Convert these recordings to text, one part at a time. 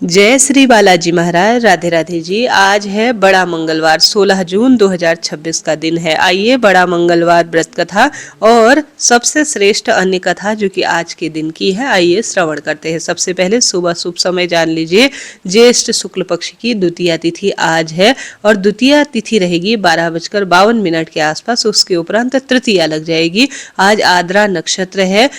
जय श्री बालाजी महाराज। राधे राधे जी। आज है बड़ा मंगलवार, 16 जून 2026 का दिन है। आइए बड़ा मंगलवार व्रत कथा और सबसे श्रेष्ठ अन्य कथा जो कि आज के दिन की है, आइए श्रवण करते हैं। सबसे पहले सुबह शुभ समय जान लीजिए। ज्येष्ठ शुक्ल पक्ष की द्वितीया तिथि आज है और द्वितीया तिथि रहेगी 12:52 के आसपास। उसके उपरांत तृतीया लग जाएगी। आज आद्रा नक्षत्र है।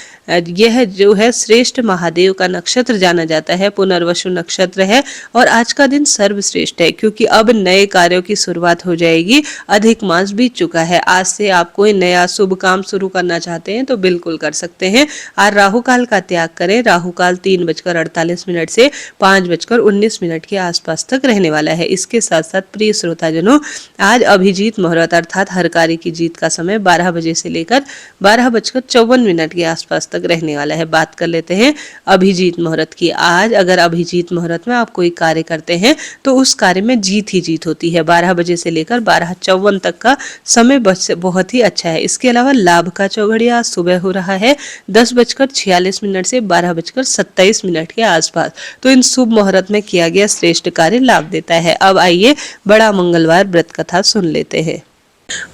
यह जो है श्रेष्ठ महादेव का नक्षत्र जाना जाता है, पुनर्वसु नक्षत्र है और आज का दिन सर्वश्रेष्ठ है क्योंकि अब नए कार्यों की शुरुआत हो जाएगी। अधिक मास बीत चुका है। आज से आप कोई नया शुभ काम शुरू करना चाहते हैं तो बिल्कुल कर सकते हैं। आज राहु काल का त्याग करें। राहु काल 3:48 से 5:19 के आसपास तक रहने वाला है। इसके साथ साथ प्रिय श्रोताजनों, आज अभिजीत मुहूर्त अर्थात हर कार्य की जीत का समय 12 बजे से लेकर 12:54 के आसपास तक रहने वाला है। बात कर लेते हैं अभिजीत मुहूर्त की। आज अगर अभिजीत मुहूर्त में आप कोई कार्य करते हैं तो उस कार्य में जीत ही जीत होती है। 12 बजे से लेकर 12:54 तक का समय बहुत ही अच्छा है। इसके अलावा लाभ का चौघड़िया सुबह हो रहा है 10:46 से 12:27 के आसपास। तो इन शुभ मुहूर्त में किया गया श्रेष्ठ कार्य लाभ देता है। अब आइए बड़ा मंगलवार व्रत कथा सुन लेते हैं।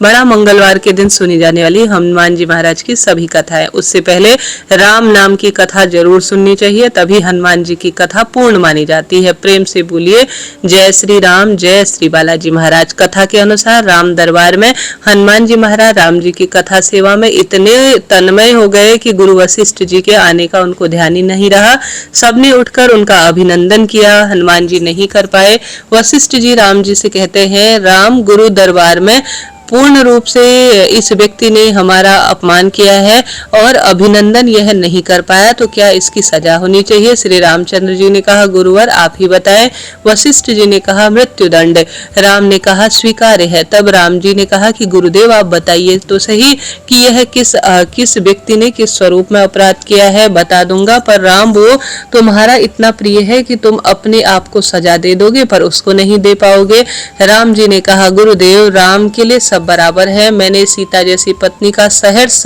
बड़ा मंगलवार के दिन सुनी जाने वाली हनुमान जी महाराज की सभी कथाएं। उससे पहले राम नाम की कथा जरूर सुननी चाहिए, तभी हनुमान जी की कथा पूर्ण मानी जाती है। प्रेम से बोलिए जय श्री राम, जय श्री बालाजी महाराज। कथा के अनुसार राम दरबार में हनुमान जी महाराज राम जी की कथा सेवा में इतने तन्मय हो गए कि गुरु वशिष्ठ जी के आने का उनको ध्यान ही नहीं रहा। सबने उठकर उनका अभिनंदन किया। हनुमान जी नहीं कर पाए। वशिष्ठ जी राम जी से कहते हैं, राम गुरु दरबार में पूर्ण रूप से इस व्यक्ति ने हमारा अपमान किया है और अभिनंदन यह नहीं कर पाया, तो क्या इसकी सजा होनी चाहिए? श्री रामचंद्र जी ने कहा, गुरुवर आप ही बताएं। वशिष्ठ जी ने कहा, मृत्युदंड। राम ने कहा, स्वीकार्य है। तब राम जी ने कहा कि गुरुदेव आप बताइए तो सही कि यह किस व्यक्ति ने किस स्वरूप में अपराध किया है। बता दूंगा, पर राम वो तुम्हारा इतना प्रिय है कि तुम अपने आप को सजा दे दोगे पर उसको नहीं दे पाओगे। राम जी ने कहा, गुरुदेव राम के लिए सब बराबर है। मैंने सीता जैसी पत्नी का सहर्ष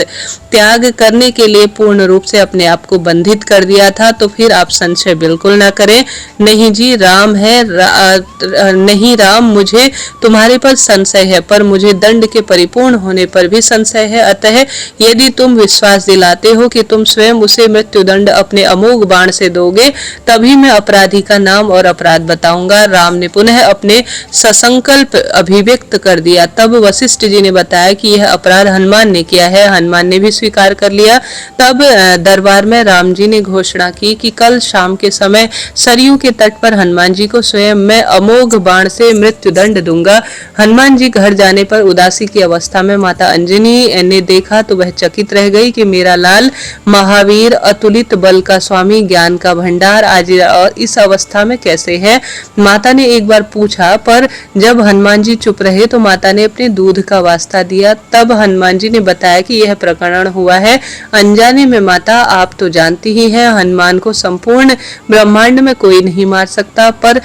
त्याग करने के लिए पूर्ण रूप से अपने आप को बंधित कर दिया था, तो फिर आप संशय बिल्कुल ना करें। नहीं जी राम है, नहीं राम, मुझे तुम्हारे पर संशय है, पर मुझे दंड के परिपूर्ण होने पर भी संशय है। अतः यदि तुम विश्वास दिलाते हो कि तुम स्वयं उसे मृत्युदंड अपने अमोघ बाण से दोगे, तभी मैं अपराधी का नाम और अपराध बताऊंगा। राम ने पुनः अपने ससंकल्प अभिव्यक्त कर दिया। तब वशिष्ठ जी ने बताया कि यह अपराध हनुमान ने किया है। हनुमान ने भी स्वीकार कर लिया। तब दरबार में राम जी ने घोषणा की कि कल शाम के समय सरयू के तट पर हनुमान जी को स्वयं मैं अमोघ बाण से मृत्युदंड दूंगा। हनुमान जी घर जाने पर उदासी की अवस्था में माता अंजनी ने देखा तो वह चकित रह गई कि मेरा लाल महावीर, अतुलित बल का स्वामी, ज्ञान का भंडार आज इस अवस्था में कैसे है? माता ने एक बार पूछा, पर जब हनुमान जी चुप रहे तो माता ने अपने दूध का वास्ता दिया। तब हनुमान जी ने बताया कि यह प्रकरण हुआ है अनजाने में। माता आप तो जानती ही हैं, हनुमान को संपूर्ण ब्रह्मांड में कोई नहीं मार सकता, पर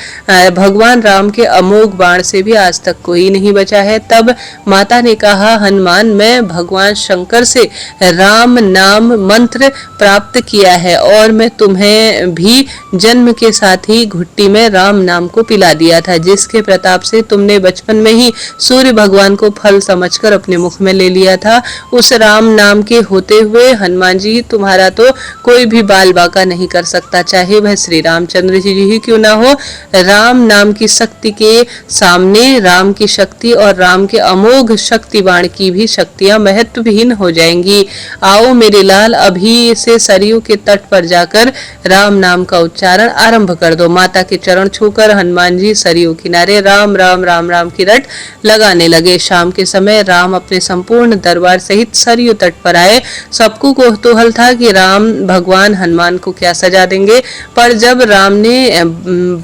भगवान राम के अमोघ बाण से भी आज तक कोई नहीं बचा है। तब माता ने कहा, हनुमान मैं भगवान शंकर से राम नाम मंत्र प्राप्त किया है और मैं तुम्हें भी जन्म के साथ ही घुट्टी में राम नाम को पिला दिया था, जिसके प्रताप से तुमने बचपन में ही सूर्य भगवान को फल समझकर अपने मुख में ले लिया था। उस राम नाम के होते हुए हनुमान जी तुम्हारा तो कोई भी बाल बाका नहीं कर सकता, चाहे वह श्री रामचंद्र जी ही क्यों ना हो। राम नाम की शक्ति के सामने राम की शक्ति और राम के अमोघ शक्ति बाण की भी शक्तियां महत्वहीन हो जाएंगी। आओ मेरे लाल, अभी से सरयू के तट पर जाकर राम नाम का उच्चारण आरंभ कर दो। माता के चरण छूकर हनुमान जी सरयू किनारे राम राम राम राम की रट लगाने लगे। शाम के समय राम अपने संपूर्ण दरबार सहित सरयू तट पर आए। सबको कौतूहल था कि राम भगवान हनुमान को क्या सजा देंगे, पर जब राम ने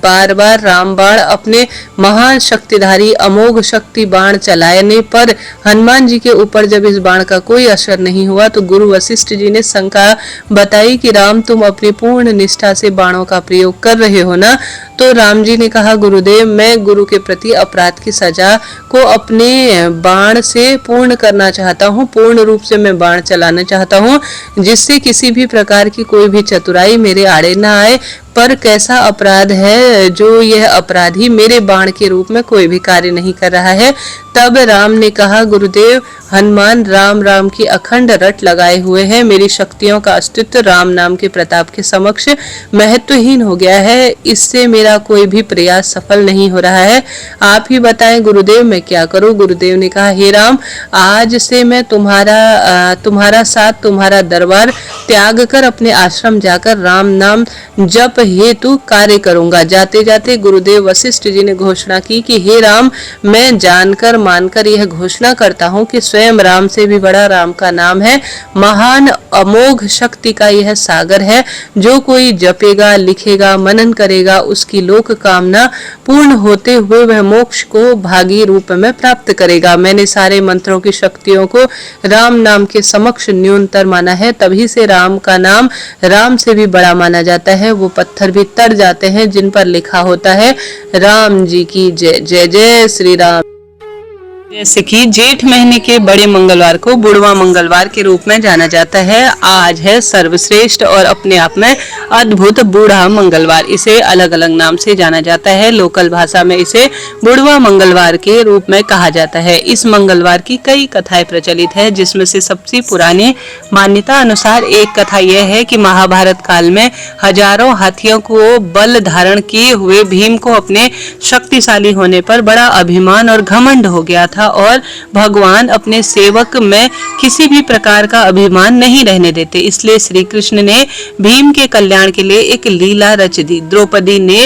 बार बार राम बाण अपने महान शक्तिधारी अमोघ शक्ति बाण चलाने पर हनुमान जी के ऊपर जब इस बाण का कोई असर नहीं हुआ, तो गुरु वशिष्ठ जी ने शंका बताई कि राम तुम अपनी पूर्ण निष्ठा से बाणों का प्रयोग कर रहे हो ना? तो राम जी ने कहा, गुरुदेव मैं गुरु के प्रति अपराध की सजा को अपने बाण से पूर्ण करना चाहता हूँ, पूर्ण रूप से मैं बाण चलाना चाहता हूँ, जिससे किसी भी प्रकार की कोई भी चतुराई मेरे आड़े ना आए। पर कैसा अपराध है जो यह अपराधी मेरे बाण के रूप में कोई भी कार्य नहीं कर रहा है। तब राम ने कहा, गुरुदेव, हनुमान राम राम की अखंड रट लगाए हुए हैं। मेरी शक्तियों का अस्तित्व राम नाम के प्रताप के समक्ष महत्वहीन हो गया है। इससे मेरा कोई भी प्रयास सफल नहीं हो रहा है। आप ही बताएं गुरुदेव, मैं क्या करूं? गुरुदेव ने कहा, हे राम, आज से मैं तुम्हारा साथ, तुम्हारा दरबार त्याग कर अपने आश्रम जाकर राम नाम जप हेतु कार्य करूंगा। जाते जाते गुरुदेव वशिष्ठ जी ने घोषणा की कि हे राम, मैं जानकर मानकर यह घोषणा करता हूँ कि स्वयं राम से भी बड़ा राम का नाम है। महान अमोघ शक्ति का यह सागर है। जो कोई जपेगा, लिखेगा, मनन करेगा, उसकी लोक कामना पूर्ण होते हुए वह मोक्ष को भागी रूप में प्राप्त करेगा। मैंने सारे मंत्रों की शक्तियों को राम नाम के समक्ष न्यूनतर माना है, तभी से राम का नाम राम से भी बड़ा माना जाता है। वो पत्थर भी तर जाते हैं जिन पर लिखा होता है, राम जी की जय। जय जय श्री राम। जैसे कि जेठ महीने के बड़े मंगलवार को बुढ़वा मंगलवार के रूप में जाना जाता है। आज है सर्वश्रेष्ठ और अपने आप में अद्भुत बूढ़ा मंगलवार। इसे अलग अलग नाम से जाना जाता है। लोकल भाषा में इसे बुढ़वा मंगलवार के रूप में कहा जाता है। इस मंगलवार की कई कथाएं प्रचलित है, जिसमें से सबसे पुरानी मान्यता अनुसार एक कथा यह है कि महाभारत काल में हजारों हाथियों को बल धारण किए हुए भीम को अपने शक्तिशाली होने पर बड़ा अभिमान और घमंड हो गया था और भगवान अपने सेवक में किसी भी प्रकार का अभिमान नहीं रहने देते। इसलिए श्री कृष्ण ने भीम के कल्याण के लिए एक लीला रच दी। द्रौपदी ने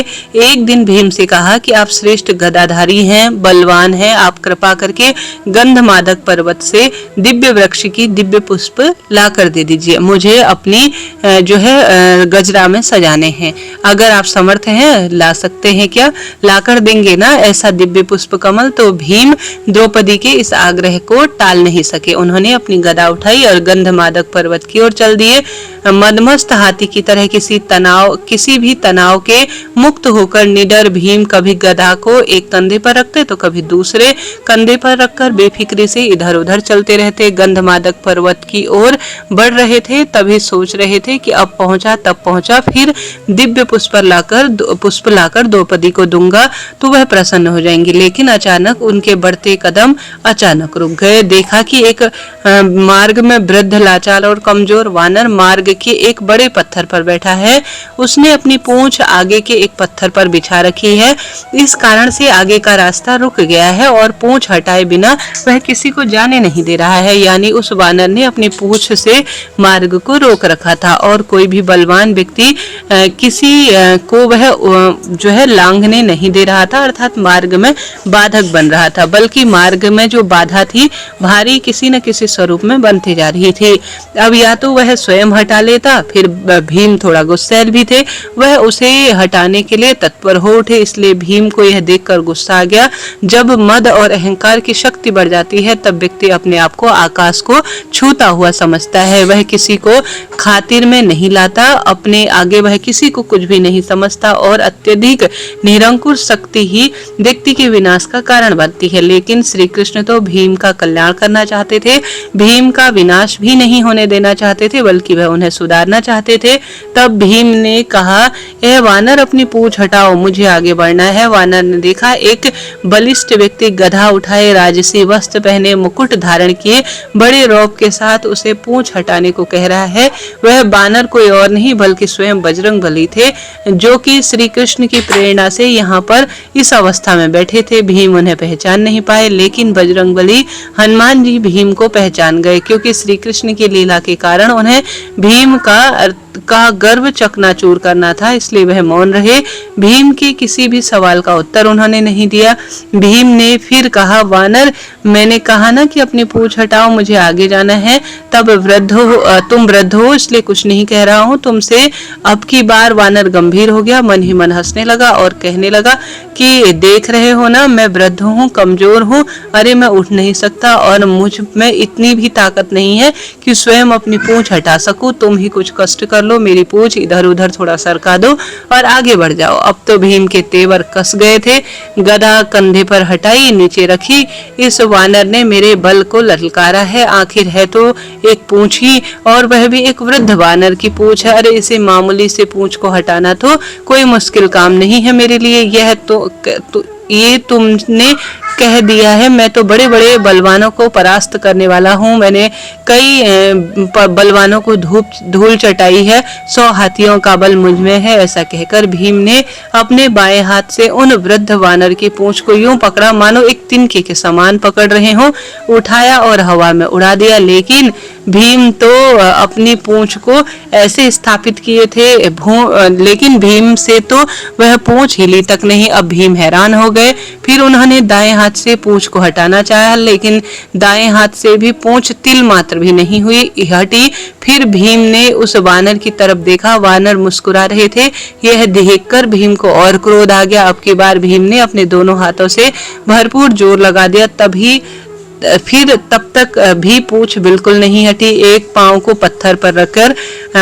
एक दिन भीम से कहा कि आप श्रेष्ठ गदाधारी हैं, बलवान हैं, आप कृपा करके गंधमादक पर्वत से दिव्य वृक्ष की दिव्य पुष्प ला कर दे दीजिए। मुझे अपनी जो है गजरा में सजाने हैं। अगर आप समर्थ हैं, ला सकते हैं क्या? ला कर देंगे ना ऐसा दिव्य पुष्प कमल? तो भीम द्रौपदी के इस आग्रह को टाल नहीं सके। उन्होंने अपनी गदा उठाई और गंधमादक पर्वत की ओर चल दिए। मदमस्त हाथी की तरह किसी भी तनाव के मुक्त होकर निडर भीम कभी गदा को एक कंधे पर रखते तो कभी दूसरे कंधे पर रखकर बेफिक्री से इधर उधर चलते रहते। गंधमादक पर्वत की ओर बढ़ रहे थे, तभी सोच रहे थे कि अब पहुंचा तब पहुंचा, फिर दिव्य पुष्प लाकर द्रौपदी को दूंगा तो वह प्रसन्न हो जाएंगी। लेकिन अचानक उनके बढ़ते कदम अचानक रुक गए। देखा कि एक मार्ग में वृद्ध, लाचार और कमजोर वानर मार्ग के एक बड़े पत्थर पर बैठा है। उसने अपनी पूंछ आगे के एक पत्थर पर बिछा रखी है। इस कारण से आगे का रास्ता रुक गया है और पूंछ हटाए बिना वह किसी को जाने नहीं दे रहा है। यानी उस वानर ने अपनी पूंछ से मार्ग को रोक रखा था और कोई भी बलवान व्यक्ति किसी को वह जो है लांघने नहीं दे रहा था, अर्थात मार्ग में बाधक बन रहा था, बल्कि मार्ग में जो बाधा थी भारी किसी न किसी स्वरूप में बनती जा रही थी। अब या तो वह स्वयं हटा लेता, फिर भीम थोड़ा गुस्सैल भी थे, वह उसे हटाने के लिए तत्पर हो उठे। इसलिए भीम को यह देखकर गुस्सा आ गया। जब मद और अहंकार की शक्ति बढ़ जाती है तब व्यक्ति अपने आप को आकाश को छूता हुआ समझता है। वह किसी को खातिर में नहीं लाता, अपने आगे वह किसी को कुछ भी नहीं समझता और अत्यधिक निरंकुश शक्ति ही व्यक्ति के विनाश का कारण बनती है। लेकिन श्री कृष्ण तो भीम का कल्याण करना चाहते थे, भीम का विनाश भी नहीं होने देना चाहते थे, बल्कि वह उन्हें सुधारना चाहते थे। तब भीम ने कहा, ए वानर, अपनी पूंछ हटाओ, मुझे आगे बढ़ना है। वानर ने देखा एक बलिष्ठ व्यक्ति गधा उठाए, राजसी वस्त्र पहने, मुकुट धारण किए, बड़े रौब के साथ उसे पूंछ हटाने को कह रहा है। वह वानर कोई और नहीं बल्कि स्वयं बजरंगबली थे, जो कि श्री कृष्ण की प्रेरणा से यहाँ पर इस अवस्था में बैठे थे। भीम उन्हें पहचान नहीं पाए, लेकिन बजरंगबली हनुमान जी भीम को पहचान गए, क्योंकि श्री कृष्ण की लीला के कारण उन्हें भीम का गर्व चकनाचूर करना था, इसलिए वह मौन रहे। भीम के किसी भी सवाल का उत्तर उन्होंने नहीं दिया। भीम ने फिर कहा, वानर, मैंने कहा ना कि अपनी पूंछ हटाओ, मुझे आगे जाना है। तब तुम वृद्ध हो इसलिए कुछ नहीं कह रहा हूँ तुमसे। अब की बार वानर गंभीर हो गया, मन ही मन हंसने लगा और कहने लगा कि देख रहे हो ना, मैं वृद्ध हूँ, कमजोर हूँ, अरे मैं उठ नहीं सकता और मुझ में इतनी भी ताकत नहीं है कि स्वयं अपनी पूंछ हटा सकूं। तुम ही कुछ कष्ट कर लो, मेरी पूंछ इधर उधर थोड़ा सरका दो और आगे बढ़ जाओ। अब तो भीम के तेवर कस गए थे। गदा कंधे पर हटाई, नीचे रखी। इस वानर ने मेरे बल को ललकारा है, आखिर है तो एक पूंछ ही, और वह भी एक वृद्ध वानर की पूंछ है। अरे इसे मामूली से पूंछ को हटाना तो कोई मुश्किल काम नहीं है मेरे लिए। यह ये तुमने कह दिया है। मैं तो बड़े बड़े बलवानों को परास्त करने वाला हूँ। मैंने कई बलवानों को धूल चटाई है। 100 हाथियों का बल मुझ में है। ऐसा कहकर भीम ने अपने बाएं हाथ से उन वृद्ध वानर की पूंछ को यूं पकड़ा मानो एक तिनके के समान पकड़ रहे हो, उठाया और हवा में उड़ा दिया। लेकिन भीम तो अपनी पूंछ को ऐसे स्थापित किए थे, लेकिन भीम से तो वह पूंछ हिली तक नहीं। अब भीम हैरान हो गए। फिर उन्होंने दाएं हाथ से पूंछ को हटाना चाहा, लेकिन दाएं हाथ से भी पूंछ तिल मात्र भी नहीं हुई हटी। फिर भीम ने उस वानर की तरफ देखा। वानर मुस्कुरा रहे थे। यह देखकर भीम को और क्रोध आ गया। अब की बार भीम ने अपने दोनों हाथों से भरपूर जोर लगा दिया। तब तक भी पूंछ बिल्कुल नहीं हटी। एक पांव को पत्थर पर रखकर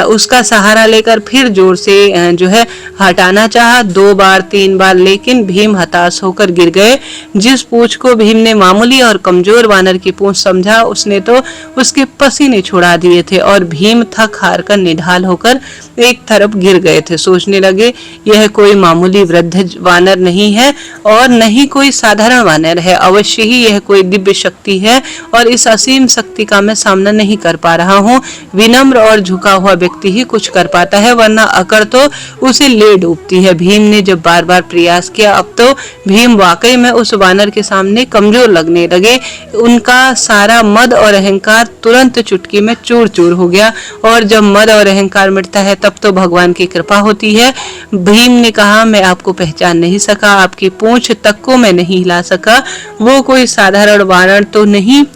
उसका सहारा लेकर फिर जोर से जो है हटाना चाहा, 2 बार 3 बार, लेकिन भीम हताश होकर गिर गए। जिस पूंछ को भीम ने मामूली और कमजोर वानर की पूंछ समझा, उसने तो उसके पसीने छुड़ा दिए थे और भीम थक हार कर निढाल होकर एक तरफ गिर गए थे। सोचने लगे, यह कोई मामूली वृद्ध वानर नहीं है और न ही कोई साधारण वानर है। अवश्य ही यह कोई दिव्य शक्ति है और इस असीम शक्ति का मैं सामना नहीं कर पा रहा हूँ। विनम्र और झुका हुआ व्यक्ति ही कुछ कर पाता है, वरना अकड़ तो उसे ले डूबती है। भीम ने जब बार बार प्रयास किया, अब तो भीम वाकई में उस वानर के सामने कमजोर लगने लगे। उनका सारा मद और अहंकार तुरंत चुटकी में चूर चूर हो गया। और जब मद और अहंकार मिटता है तब तो भगवान की कृपा होती है। भीम ने कहा, मैं आपको पहचान नहीं सका, आपकी पूंछ तक को मैं नहीं हिला सका। वो कोई साधारण वानर तो नहीं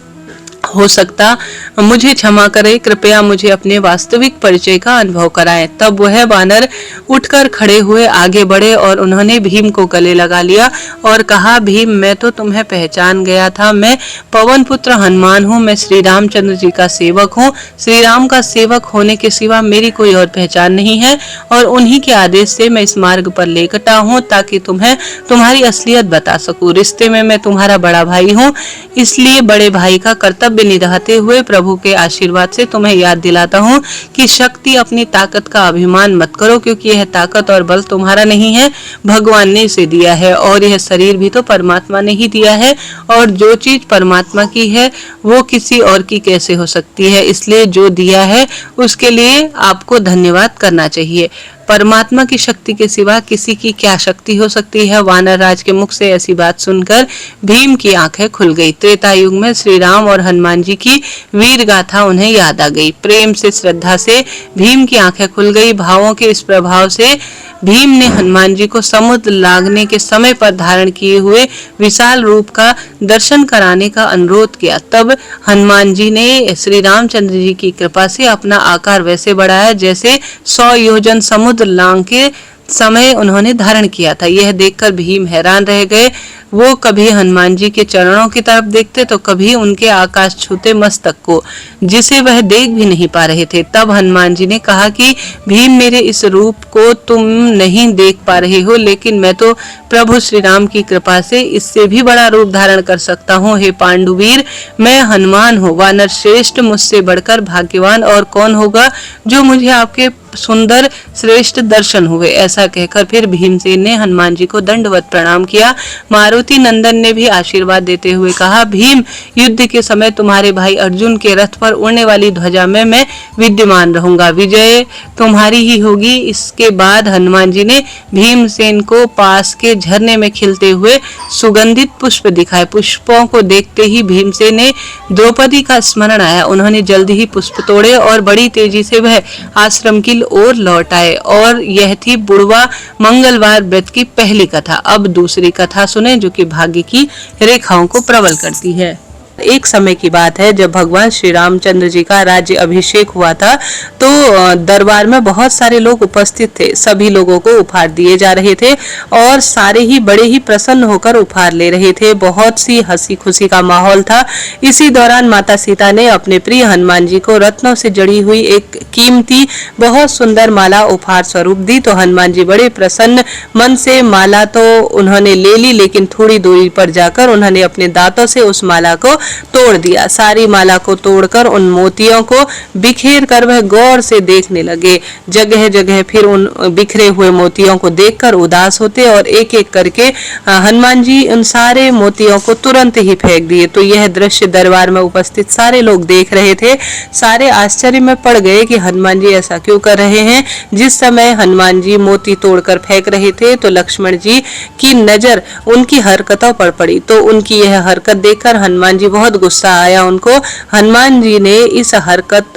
हो सकता। मुझे क्षमा करें, कृपया मुझे अपने वास्तविक परिचय का अनुभव कराएं। तब वह वानर उठकर खड़े हुए आगे बढ़े और उन्होंने भीम को गले लगा लिया और कहा, भीम, मैं तो तुम्हें पहचान गया था। मैं पवन पुत्र हनुमान हूँ। मैं श्री रामचंद्र जी का सेवक हूँ। श्री राम का सेवक होने के सिवा मेरी कोई और पहचान नहीं है और उन्हीं के आदेश से मैं इस मार्ग पर लेकर हूँ ताकि तुम्हें तुम्हारी असलियत बता सकूं। रिश्ते में मैं तुम्हारा बड़ा भाई हूँ, इसलिए बड़े भाई का कर्तव्य निभाते हुए प्रभु के आशीर्वाद से तुम्हें याद दिलाता हूँ कि शक्ति अपनी ताकत का अभिमान मत करो, क्योंकि यह ताकत और बल तुम्हारा नहीं है, भगवान ने इसे दिया है। और यह शरीर भी तो परमात्मा ने ही दिया है और जो चीज परमात्मा की है वो किसी और की कैसे हो सकती है। इसलिए जो दिया है उसके लिए आपको धन्यवाद करना चाहिए। परमात्मा की शक्ति के सिवा किसी की क्या शक्ति हो सकती है। वानर राज के मुख से ऐसी बात सुनकर भीम की आंखें खुल गई। त्रेता युग में श्री राम और हनुमान जी की वीर गाथा उन्हें याद आ गई। प्रेम से, श्रद्धा से भीम की आंखें खुल गई। भावों के इस प्रभाव से भीम ने हनुमान जी को समुद्र लागने के समय पर धारण किए हुए विशाल रूप का दर्शन कराने का अनुरोध किया। तब हनुमान जी ने श्री रामचंद्र जी की कृपा से अपना आकार वैसे बढ़ाया जैसे 100 योजन समुद्र लांग के समय उन्होंने धारण किया था। यह देखकर भीम हैरान रह गए। वो कभी हनुमान जी के चरणों की तरफ देखते तो कभी उनके आकाश छूते मस्तक को, जिसे वह देख भी नहीं पा रहे थे। तब हनुमान जी ने कहा कि भीम, मेरे इस रूप को तुम नहीं देख पा रहे हो, लेकिन मैं तो प्रभु श्री राम की कृपा से इससे भी बड़ा रूप धारण कर सकता हूँ। हे पांडुवीर, मैं हनुमान हूँ, वानर श्रेष्ठ, मुझसे बढ़कर भाग्यवान और कौन होगा जो मुझे आपके सुंदर श्रेष्ठ दर्शन हुए। ऐसा कहकर फिर भीमसेन ने हनुमान जी को दंडवत प्रणाम किया। मारुति नंदन ने भी आशीर्वाद देते हुए कहा, भीम, युद्ध के समय तुम्हारे भाई अर्जुन के रथ पर उड़ने वाली ध्वजा में मैं विद्यमान रहूंगा, विजय तुम्हारी ही होगी। इसके बाद हनुमान जी ने भीमसेन को पास के झरने में खिलते हुए सुगंधित पुष्प दिखाए। पुष्पों को देखते ही भीमसेन ने द्रौपदी का स्मरण आया। उन्होंने जल्दी ही पुष्प तोड़े और बड़ी तेजी से वह आश्रम की ओर लौट आए। और यह थी बुढ़वा मंगलवार व्रत की पहली कथा। अब दूसरी कथा सुने जो कि भाग्य की रेखाओं को प्रबल करती है। एक समय की बात है जब भगवान श्री रामचंद्र जी का राज्य अभिषेक हुआ था, तो दरबार में बहुत सारे लोग उपस्थित थे। सभी लोगों को उपहार दिए जा रहे थे और सारे ही बड़े ही प्रसन्न होकर उपहार ले रहे थे। बहुत सी हंसी खुशी का माहौल था। इसी दौरान माता सीता ने अपने प्रिय हनुमान जी को रत्नों से जड़ी हुई एक कीमती बहुत सुंदर माला उपहार स्वरूप दी। तो हनुमान जी बड़े प्रसन्न मन से माला तो उन्होंने ले ली, लेकिन थोड़ी दूरी पर जाकर उन्होंने अपने दांतों से उस माला को तोड़ दिया। सारी माला को तोड़कर उन मोतियों को बिखेर कर वह गौर से देखने लगे। जगह जगह फिर उन बिखरे हुए मोतियों को देखकर उदास होते और एक एक करके हनुमान जी उन सारे मोतियों को तुरंत ही फेंक दिए। तो यह दृश्य दरबार में उपस्थित सारे लोग देख रहे थे। सारे आश्चर्य में पड़ गए कि हनुमान जी ऐसा क्यों कर रहे हैं। जिस समय हनुमान जी मोती तोड़कर फेंक रहे थे तो लक्ष्मण जी की नजर उनकी हरकतों पर पड़ी। तो उनकी यह हरकत देखकर हनुमान जी बहुत गुस्सा आया उनको।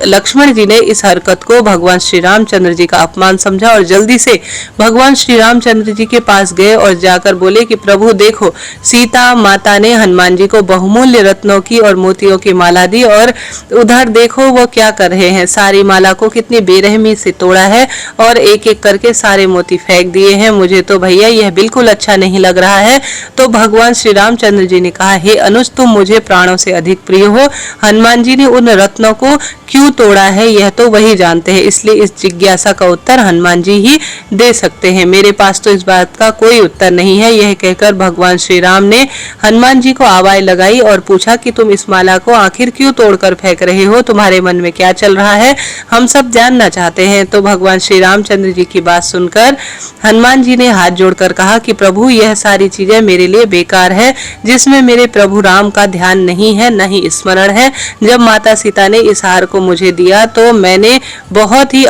लक्ष्मण जी ने इस हरकत को भगवान श्री रामचंद्र जी का अपमान समझा और जल्दी से भगवान श्री रामचंद्र जी के पास गए और जाकर बोले कि प्रभु देखो, सीता माता ने हनुमान जी को बहुमूल्य रत्नों की और मोतियों की माला दी और उधर देखो वो क्या कर रहे हैं। सारी माला को कितनी बेरहमी से तोड़ा है और एक एक करके सारे मोती फेंक दिए हैं। मुझे तो भैया यह बिल्कुल अच्छा नहीं लग रहा है। तो भगवान श्री रामचंद्र जी ने कहा, हे अनुज, तुम मुझे प्राणों से अधिक प्रिय हो। हनुमान जी ने उन रत्नों को क्यों तोड़ा है यह तो वही जानते हैं, इसलिए इस जिज्ञासा का उत्तर हनुमान जी ही दे सकते हैं। मेरे पास तो इस बात का कोई उत्तर नहीं है। यह कहकर भगवान श्री राम ने हनुमान जी को आवाज लगाई और पूछा कि तुम इस माला को आखिर क्यों तोड़कर फेंक रहे हो, तुम्हारे मन में क्या चल रहा है, हम सब जानना चाहते हैं। तो भगवान श्री रामचंद्र जी की बात सुनकर हनुमान जी ने हाथ जोड़कर कहा कि प्रभु, यह सारी चीजें मेरे लिए बेकार है, जिसमें मेरे प्रभु राम का ध्यान नहीं है, न ही स्मरण है। जब माता सीता ने इस हार को मुझे दिया तो मैंने बहुत ही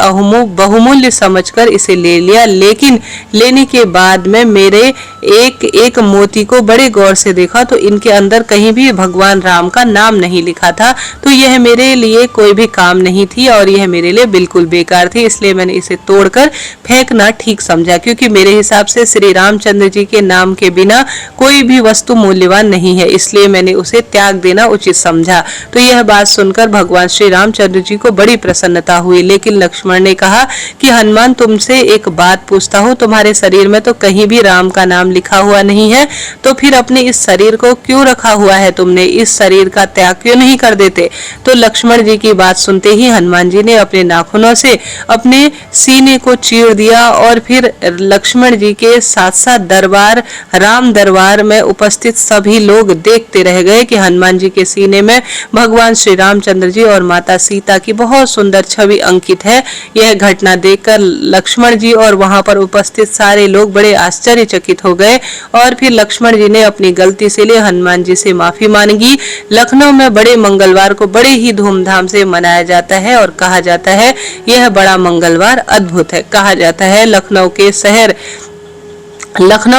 बहुमूल्य समझकर इसे ले लिया, लेकिन लेने के बाद में मेरे एक एक मोती को बड़े गौर से देखा तो इनके अंदर कहीं भी भगवान राम का नाम नहीं लिखा था। तो यह मेरे लिए कोई भी काम नहीं थी और यह मेरे लिए बिल्कुल बेकार थी, इसलिए मैंने इसे तोड़कर फेंकना ठीक समझा, क्योंकि मेरे हिसाब से श्री रामचंद्र जी के नाम के बिना कोई भी वस्तु मूल्यवान नहीं है, इसलिए मैंने उसे त्याग देना उचित समझा। तो यह बात सुनकर भगवान श्री रामचंद्र जी को बड़ी प्रसन्नता हुई। लेकिन लक्ष्मण ने कहा कि हनुमान, तुमसे एक बात पूछता हूँ, तुम्हारे शरीर में तो कहीं भी राम का नाम लिखा हुआ नहीं है, तो फिर अपने इस शरीर को क्यों रखा हुआ है, तुमने इस शरीर का त्याग क्यों नहीं कर देते। तो लक्ष्मण जी की बात सुनते ही हनुमान जी ने अपने नाखूनों से अपने सीने को चीर दिया और फिर लक्ष्मण जी के साथ साथ राम दरबार में उपस्थित सभी लोग देखते रह गए कि हनुमान जी के सीने में भगवान श्री रामचंद्र जी और माता सीता की बहुत सुंदर छवि अंकित है। यह घटना देखकर लक्ष्मण जी और वहां पर उपस्थित सारे लोग बड़े आश्चर्यचकित हो गए और फिर लक्ष्मण जी ने अपनी गलती से लिए हनुमान जी से माफी मांगी। लखनऊ में बड़े मंगलवार को बड़े ही धूमधाम से मनाया जाता है और कहा जाता है यह बड़ा मंगलवार अद्भुत है। कहा जाता है लखनऊ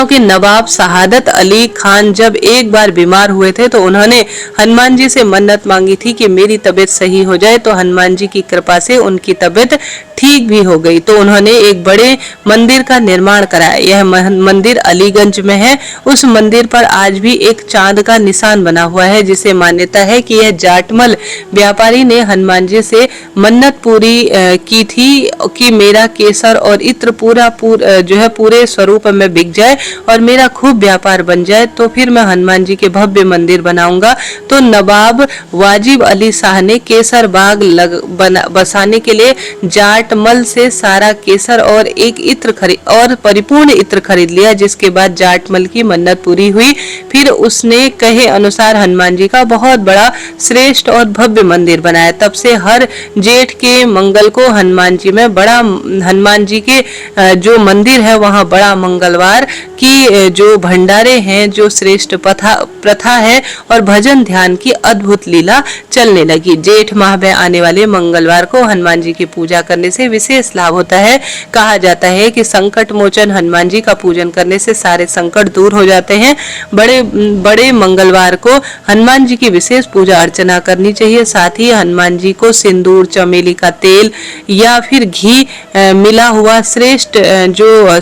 के नवाब शहादत अली खान जब एक बार बीमार हुए थे तो उन्होंने हनुमान जी से मन्नत मांगी थी कि मेरी तबीयत सही हो जाए। तो हनुमान जी की कृपा से उनकी तबीयत ठीक भी हो गई। तो उन्होंने एक बड़े मंदिर का निर्माण कराया। यह मंदिर अलीगंज में है। उस मंदिर पर आज भी एक चांद का निशान बना हुआ है, जिसे मान्यता है कि यह जाटमल व्यापारी ने हनुमान जी से मन्नत पूरी की थी कि मेरा केसर और इत्र पूरे स्वरूप में बिक जाए और मेरा खूब व्यापार बन जाए, तो फिर मैं हनुमान जी के भव्य मंदिर बनाऊंगा। तो नवाब वाजिब अली शाह ने केसर बाग बसाने के लिए जाटमल से सारा केसर और एक परिपूर्ण इत्र खरीद लिया, जिसके बाद जाटमल की मन्नत पूरी हुई। फिर उसने कहे अनुसार हनुमान जी का बहुत बड़ा श्रेष्ठ और भव्य मंदिर बनाया। तब से हर जेठ के मंगल को हनुमान जी के जो मंदिर है वहाँ बड़ा मंगलवार की जो भंडारे हैं, जो श्रेष्ठ प्रथा है और भजन ध्यान की अद्भुत लीला चलने लगी। जेठ माह में आने वाले मंगलवार को हनुमान जी की पूजा करने से विशेष लाभ होता है। कहा जाता है कि संकट मोचन हनुमान जी का पूजन करने से सारे संकट दूर हो जाते हैं। बड़े मंगलवार को हनुमान जी की विशेष पूजा अर्चना करनी चाहिए। साथ ही हनुमान जी को सिंदूर, चमेली का तेल या फिर घी मिला हुआ श्रेष्ठ जो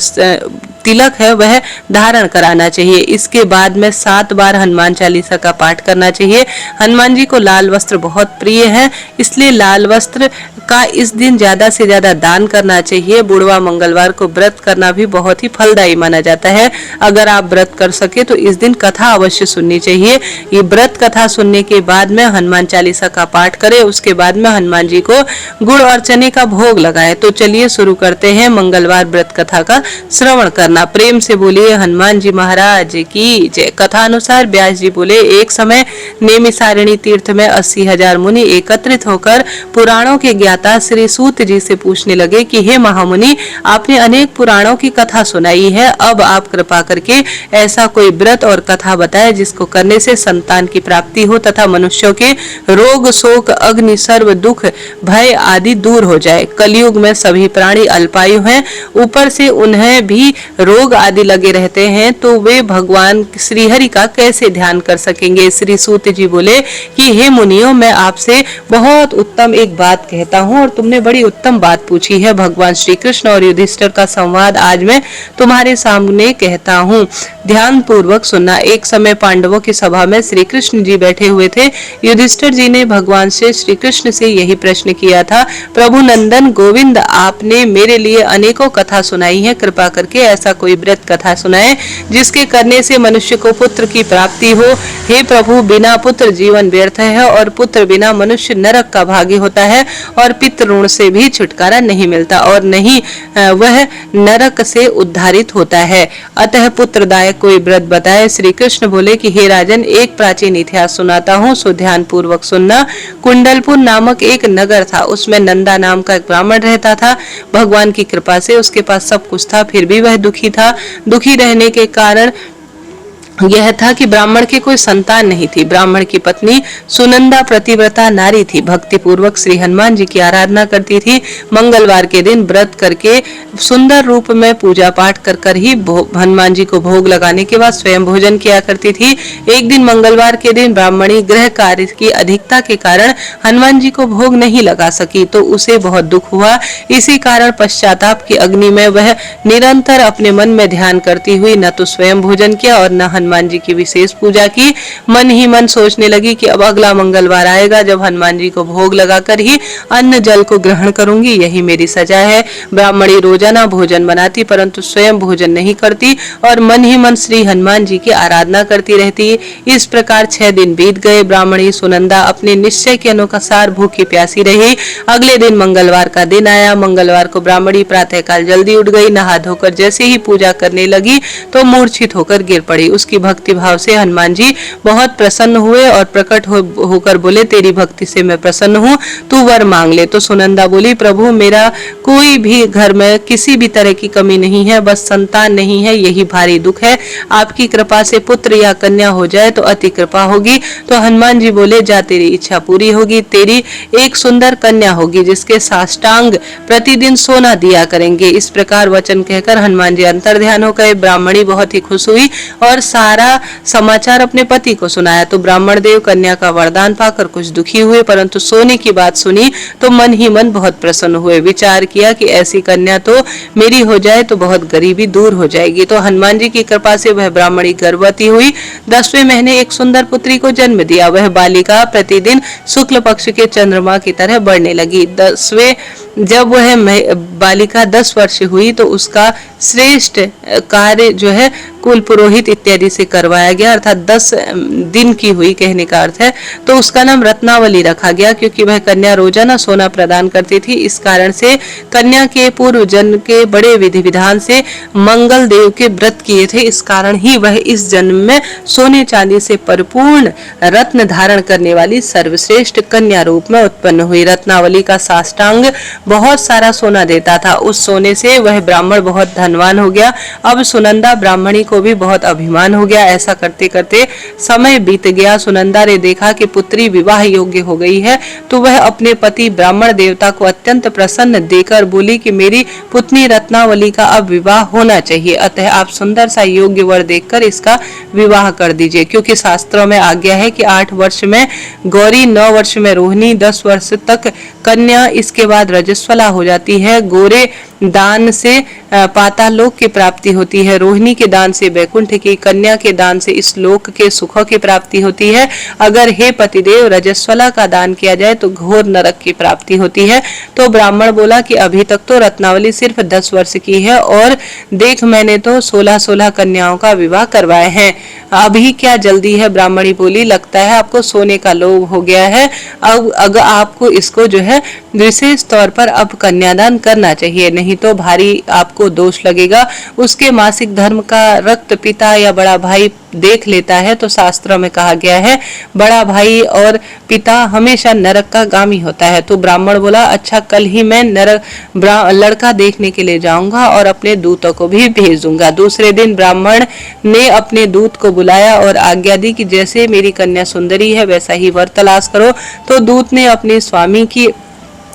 तिलक है वह धारण कराना चाहिए। इसके बाद में 7 बार हनुमान चालीसा का पाठ करना चाहिए। हनुमान जी को लाल वस्त्र बहुत प्रिय है, इसलिए लाल वस्त्र का इस दिन ज्यादा से ज्यादा दान करना चाहिए। बुढ़वा मंगलवार को व्रत करना भी बहुत ही फलदायी माना जाता है। अगर आप व्रत कर सके तो इस दिन कथा अवश्य सुननी चाहिए। ये व्रत कथा सुनने के बाद में हनुमान चालीसा का पाठ करें, उसके बाद में हनुमान जी को गुड़ और चने का भोग लगाए। तो चलिए शुरू करते हैं मंगलवार व्रत कथा का श्रवण करना। प्रेम से बोलिए हनुमान जी महाराज की जय। कथा अनुसार व्यास जी बोले, एक समय नेमिसारिणी तीर्थ में 80,000 मुनि एकत्रित होकर पुराणों के ज्ञाता श्री सूत जी से पूछने लगे कि हे महामुनि, आपने अनेक पुराणों की कथा सुनाई है, अब आप कृपा करके ऐसा कोई व्रत और कथा बताएं जिसको करने से संतान की प्राप्ति हो तथा मनुष्यों के रोग शोक अग्नि सर्व दुख भय आदि दूर हो जाए। कलयुग में सभी प्राणी अल्पायु हैं, ऊपर से उन्हें भी रोग आदि लगे रहते हैं, तो वे भगवान श्रीहरि का कैसे ध्यान कर सकेंगे। श्री सूत जी बोले कि हे मुनियों, मैं आपसे बहुत उत्तम एक बात कहता हूँ और तुमने बड़ी उत्तम बात पूछी है। भगवान श्री कृष्ण और युधिष्ठिर का संवाद आज मैं तुम्हारे सामने कहता हूँ, ध्यान पूर्वक सुनना। एक समय पांडवों की सभा में श्री कृष्ण जी बैठे हुए थे। युधिष्ठिर जी ने भगवान से श्री कृष्ण से यही प्रश्न किया था, प्रभु नंदन गोविंद, आपने मेरे लिए अनेकों कथा सुनाई है, कृपा करके ऐसा कोई व्रत कथा सुनाए जिसके करने से मनुष्य को पुत्र की प्राप्ति हो। हे प्रभु, बिना पुत्र जीवन व्यर्थ है और पुत्र बिना मनुष्य नरक का भागी होता है और पितृ ऋण से भी छुटकारा नहीं मिलता और नहीं वह नरक से उद्धारित होता है। अतः पुत्रदायक कोई व्रत बताए। श्री कृष्ण बोले कि हे राजन, एक प्राचीन इतिहास सुनाता हूँ, सो ध्यान पूर्वक सुनना। कुंडलपुर नामक एक नगर था, उसमें नंदा नाम का एक ब्राह्मण रहता था। भगवान की कृपा से उसके पास सब कुछ था, फिर भी वह दुखी था। दुखी रहने के कारण यह था कि ब्राह्मण के कोई संतान नहीं थी। ब्राह्मण की पत्नी सुनंदा प्रतिव्रता नारी थी, भक्ति पूर्वक श्री हनुमान जी की आराधना करती थी। मंगलवार के दिन व्रत करके सुंदर रूप में पूजा पाठ कर ही हनुमान जी को भोग लगाने के बाद स्वयं भोजन किया करती थी। एक दिन मंगलवार के दिन ब्राह्मणी गृह कार्य की अधिकता के कारण हनुमान जी को भोग नहीं लगा सकी, तो उसे बहुत दुख हुआ। इसी कारण पश्चाताप की अग्नि में वह निरंतर अपने मन में ध्यान करती हुई न तो स्वयं भोजन किया और न हनुमान जी की विशेष पूजा की। मन ही मन सोचने लगी कि अब अगला मंगलवार आएगा जब हनुमान जी को भोग लगाकर ही अन्न जल को ग्रहण करूंगी, यही मेरी सजा है। ब्राह्मणी रोजाना भोजन बनाती परंतु स्वयं भोजन नहीं करती और मन ही मन श्री हनुमान जी की आराधना करती रहती। इस प्रकार 6 दिन बीत गए। ब्राह्मणी सुनंदा अपने निश्चय के अनुसार भूखी प्यासी रही। अगले दिन मंगलवार का दिन आया। मंगलवार को ब्राह्मणी प्रातःकाल जल्दी उठ गई। नहा धोकर जैसे ही पूजा करने लगी तो मूर्छित होकर गिर पड़ी। उसकी भक्ति भाव से हनुमान जी बहुत प्रसन्न हुए और प्रकट होकर बोले, तेरी भक्ति से मैं प्रसन्न हूँ, तू वर मांग ले। तो सुनंदा बोली, प्रभु, मेरा कोई भी घर में किसी भी तरह की कमी नहीं है, बस संतान नहीं है, यही भारी दुख है। आपकी कृपा से पुत्र या कन्या हो जाए तो अति कृपा होगी। तो हनुमान जी बोले, जा, तेरी इच्छा पूरी होगी। तेरी एक सुंदर कन्या होगी जिसके साष्टांग प्रतिदिन सोना दिया करेंगे। इस प्रकार वचन कहकर हनुमान जी अंतर ध्यान हो गए। ब्राह्मणी बहुत ही खुश हुई और सारा समाचार अपने पति को सुनाया। तो ब्राह्मण देव कन्या का वरदान पाकर कुछ दुखी हुए, परंतु सोने की बात सुनी तो मन ही मन बहुत प्रसन्न हुए। विचार किया कि ऐसी कन्या तो मेरी हो जाए तो बहुत गरीबी दूर हो जाएगी। तो हनुमान जी की कृपा से वह ब्राह्मणी गर्भवती हुई। 10वें महीने एक सुंदर पुत्री को जन्म दिया। वह बालिका प्रतिदिन शुक्ल पक्ष के चंद्रमा की तरह बढ़ने लगी। जब वह बालिका 10 वर्ष हुई तो उसका श्रेष्ठ कार्य जो है कुल पुरोहित इत्यादि से करवाया गया, अर्थात 10 दिन की हुई कहने का अर्थ है। तो उसका नाम रत्नावली रखा गया क्योंकि वह कन्या रोजाना सोना प्रदान करती थी। इस कारण से कन्या के पूर्व जन्म के बड़े विधि विधान से मंगल देव के व्रत किए थे। इस कारण ही वह इस जन्म में सोने चांदी से परिपूर्ण रत्न धारण करने वाली सर्वश्रेष्ठ कन्या रूप में उत्पन्न हुई। रत्नावली का साष्टांग बहुत सारा सोना देता था। उस सोने से वह ब्राह्मण बहुत धनवान हो गया। अब सुनंदा ब्राह्मणी को भी बहुत अभिमान हो गया। ऐसा करते करते समय बीत गया। सुनंदा ने देखा कि पुत्री विवाह योग्य हो गई है, तो वह अपने पति ब्राह्मण देवता को अत्यंत प्रसन्न देकर बोली कि मेरी पुत्री रत्नावली का अब विवाह होना चाहिए, अतः आप सुंदर सा योग्य वर देखकर इसका विवाह कर दीजिए। क्योंकि शास्त्रों में आज्ञा है कि 8 वर्ष में गौरी, 9 वर्ष में रोहिणी, 10 वर्ष तक कन्या, इसके बाद रजस्वला हो जाती है, गोरे दान से पातालोक की प्राप्ति होती है, रोहिणी के दान से वैकुंठ की, कन्या के दान से इस लोक के सुखों की प्राप्ति होती है। अगर हे पतिदेव रजस्वला का दान किया जाए तो घोर नरक की प्राप्ति होती है। तो ब्राह्मण बोला कि अभी तक तो रत्नावली सिर्फ 10 वर्ष की है और देख मैंने तो 16-16 कन्याओं का विवाह करवाए हैं, अभी क्या जल्दी है। ब्राह्मणी बोली, लगता है आपको सोने का लोभ हो गया है, अब अगर आपको इसको जो है विशेष तौर पर अब कन्यादान करना चाहिए, नहीं तो भारी आपको दोष लगेगा। उसके मासिक धर्म का रक्त पिता या बड़ा भाई देख लेता है तो शास्त्रों में कहा गया है बड़ा भाई और पिता हमेशा नरक का गामी होता है। तो ब्राह्मण बोला, अच्छा कल ही मैं लड़का देखने के लिए जाऊंगा और अपने दूतों को भी भेज दूंगा। दूसरे दिन ब्राह्मण ने अपने दूत को बुलाया और आज्ञा दी कि जैसे मेरी कन्या सुंदरी है वैसा ही वर तलाश करो। तो दूत ने अपने स्वामी की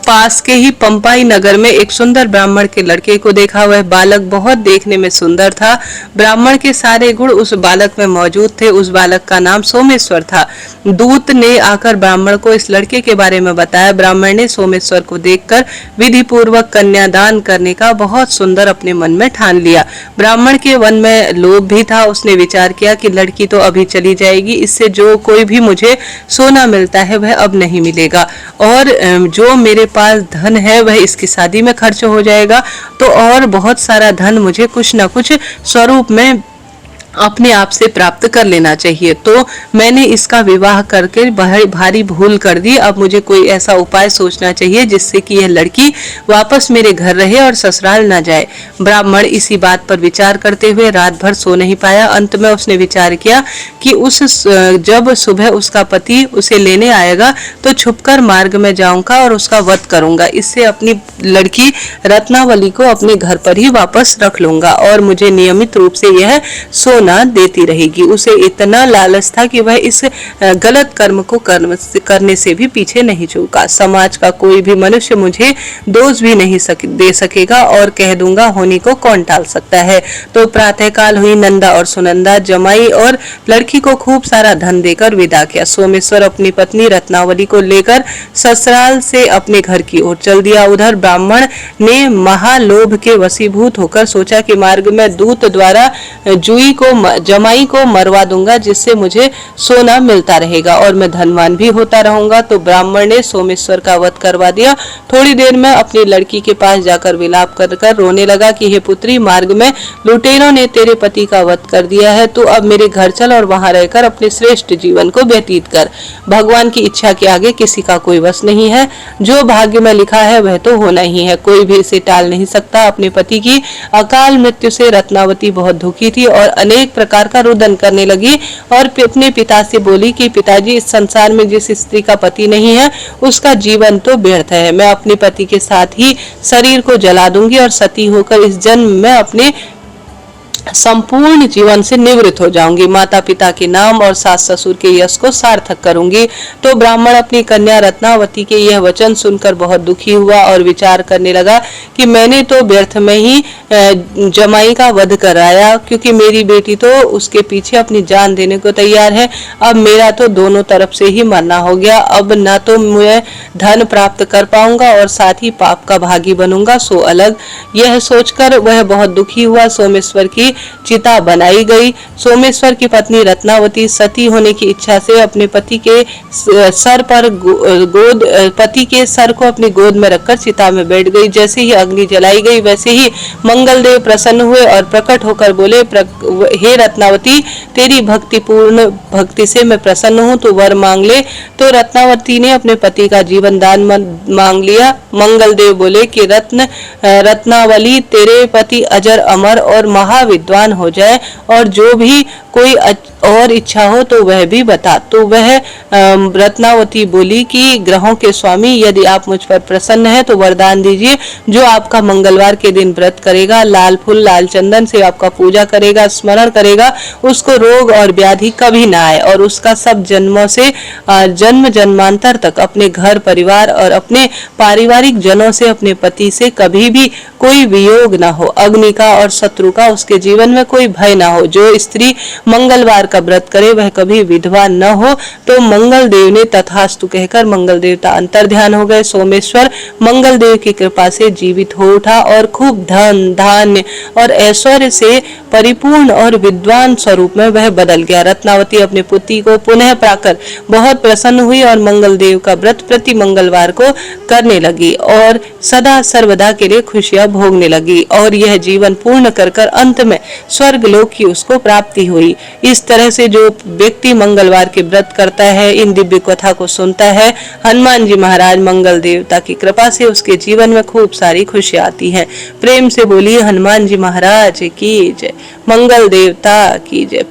पास के ही पंपाई नगर में एक सुंदर ब्राह्मण के लड़के को देखा। वह बालक बहुत देखने में सुंदर था, ब्राह्मण के सारे गुण उस बालक में मौजूद थे। उस बालक का नाम सोमेश्वर था। दूत ने आकर ब्राह्मण को इस लड़के के बारे में बताया। ब्राह्मण ने सोमेश्वर को देखकर विधि पूर्वक कन्यादान करने का बहुत सुंदर अपने मन में ठान लिया। ब्राह्मण के मन में लोभ भी था। उसने विचार किया कि लड़की तो अभी चली जाएगी, इससे जो कोई भी मुझे सोना मिलता है वह अब नहीं मिलेगा और जो मेरे पास धन है वह इसकी शादी में खर्च हो जाएगा, तो और बहुत सारा धन मुझे कुछ न कुछ स्वरूप में अपने आप से प्राप्त कर लेना चाहिए। तो मैंने इसका विवाह करके भारी भूल कर दी। अब मुझे कोई ऐसा उपाय सोचना चाहिए जिससे कि यह लड़की वापस मेरे घर रहे और ससुराल न जाए। ब्राह्मण इसी बात पर विचार करते हुए रात भर सो नहीं पाया। अंत में उसने विचार किया कि जब सुबह उसका पति उसे लेने आएगा तो छुपकर मार्ग में जाऊंगा और उसका वध करूंगा। इससे अपनी लड़की रत्नावली को अपने घर पर ही वापस रख लूंगा और मुझे नियमित रूप से यह सोना देती रहेगी। उसे इतना लालच था कि वह इस गलत कर्म को करने से भी पीछे नहीं चूका। समाज का कोई भी मनुष्य मुझे दोष भी नहीं दे सकेगा और कह दूंगा होनी को कौन टाल सकता है। तो प्रातःकाल हुई। नंदा और सुनंदा जमाई और लड़की को खूब सारा धन देकर विदा किया। सोमेश्वर अपनी पत्नी रत्नावली को लेकर ससुराल से अपने घर की ओर चल दिया। उधर ब्राह्मण ने महालोभ के वशीभूत होकर सोचा कि मार्ग में दूत द्वारा जमाई को मरवा दूंगा, जिससे मुझे सोना मिलता रहेगा और मैं धनवान भी होता रहूंगा। तो ब्राह्मण ने सोमेश्वर का वध करवा दिया। थोड़ी देर में अपनी लड़की के पास जाकर विलाप कर रोने लगा कि हे पुत्री, मार्ग में लुटेरों ने तेरे पति का वध कर दिया है। तू अब मेरे घर चल और वहां रहकर अपने श्रेष्ठ जीवन को व्यतीत कर। भगवान की इच्छा के आगे किसी का कोई वश नहीं है। जो भाग्य में लिखा है वह तो होना ही है, कोई भी इसे टाल नहीं सकता। अपने पति की अकाल मृत्यु से रत्नावती बहुत दुखी थी और अनेक प्रकार का रुदन करने लगी और अपने पिता से बोली कि पिताजी, इस संसार में जिस स्त्री का पति नहीं है उसका जीवन तो व्यर्थ है। मैं अपने पति के साथ ही शरीर को जला दूंगी और सती होकर इस जन्म में अपने संपूर्ण जीवन से निवृत्त हो जाऊंगी। माता पिता के नाम और सास ससुर के यश को सार्थक करूंगी। तो ब्राह्मण अपनी कन्या रत्नावती के यह वचन सुनकर बहुत दुखी हुआ और विचार करने लगा कि मैंने तो व्यर्थ में ही जमाई का वध कराया, क्योंकि मेरी बेटी तो उसके पीछे अपनी जान देने को तैयार है। अब मेरा तो दोनों तरफ से ही मरना हो गया। अब न तो मैं धन प्राप्त कर पाऊंगा और साथ ही पाप का भागी बनूंगा, सो अलग। यह सोचकर वह बहुत दुखी हुआ। सोमेश्वर की चिता बनाई गई। सोमेश्वर की पत्नी रत्नावती सती होने की इच्छा से अपने पति के सर को अपनी गोद में रखकर चिता में बैठ गई। जैसे ही अग्नि जलाई गई वैसे ही मंगलदेव प्रसन्न हुए और प्रकट होकर बोले, हे रत्नावती, तेरी भक्तिपूर्ण भक्ति से मैं प्रसन्न हूँ, तो वर मांग ले। तो रत्नावती ने अपने पति का जीवन दान मांग लिया। मंगलदेव बोले कि रत्नावली, तेरे पति अजर अमर और महाविद्वान हो जाए और जो भी कोई और इच्छा हो तो वह भी बता। तो वह रत्नावती बोली कि ग्रहों के स्वामी, यदि आप मुझ पर प्रसन्न हैं तो वरदान दीजिए, जो आपका मंगलवार के दिन व्रत करेगा, लाल फूल लाल चंदन से आपका पूजा करेगा, स्मरण करेगा, उसको रोग और व्याधि कभी ना आए और उसका सब जन्मों से जन्म जन्मांतर तक अपने घर परिवार और अपने पारिवारिक जनों से, अपने पति से कभी भी कोई वियोग ना हो, अग्नि का और शत्रु का उसके जीवन में कोई भय ना हो। जो स्त्री मंगलवार का व्रत करे वह कभी विधवा न हो। तो मंगल देव ने तथास्तु कहकर मंगल देवता अंतर ध्यान हो गए। सोमेश्वर मंगल देव की कृपा से जीवित हो उठा और खूब धन धान्य और ऐश्वर्य से परिपूर्ण और विद्वान स्वरूप में वह बदल गया। रत्नावती अपने पुत्री को पुनः पाकर बहुत प्रसन्न हुई और मंगल देव का व्रत प्रति मंगलवार को करने लगी और सदा सर्वदा के लिए खुशियां भोगने लगी और यह जीवन पूर्ण कर अंत में स्वर्ग लोक की उसको प्राप्ति हुई। इस तरह से जो व्यक्ति मंगलवार के व्रत करता है, इन दिव्य कथा को सुनता है, हनुमान जी महाराज मंगल देवता की कृपा से उसके जीवन में खूब सारी खुशियां आती हैं। प्रेम से बोलिए हनुमान जी महाराज की जय, मंगल देवता की जय।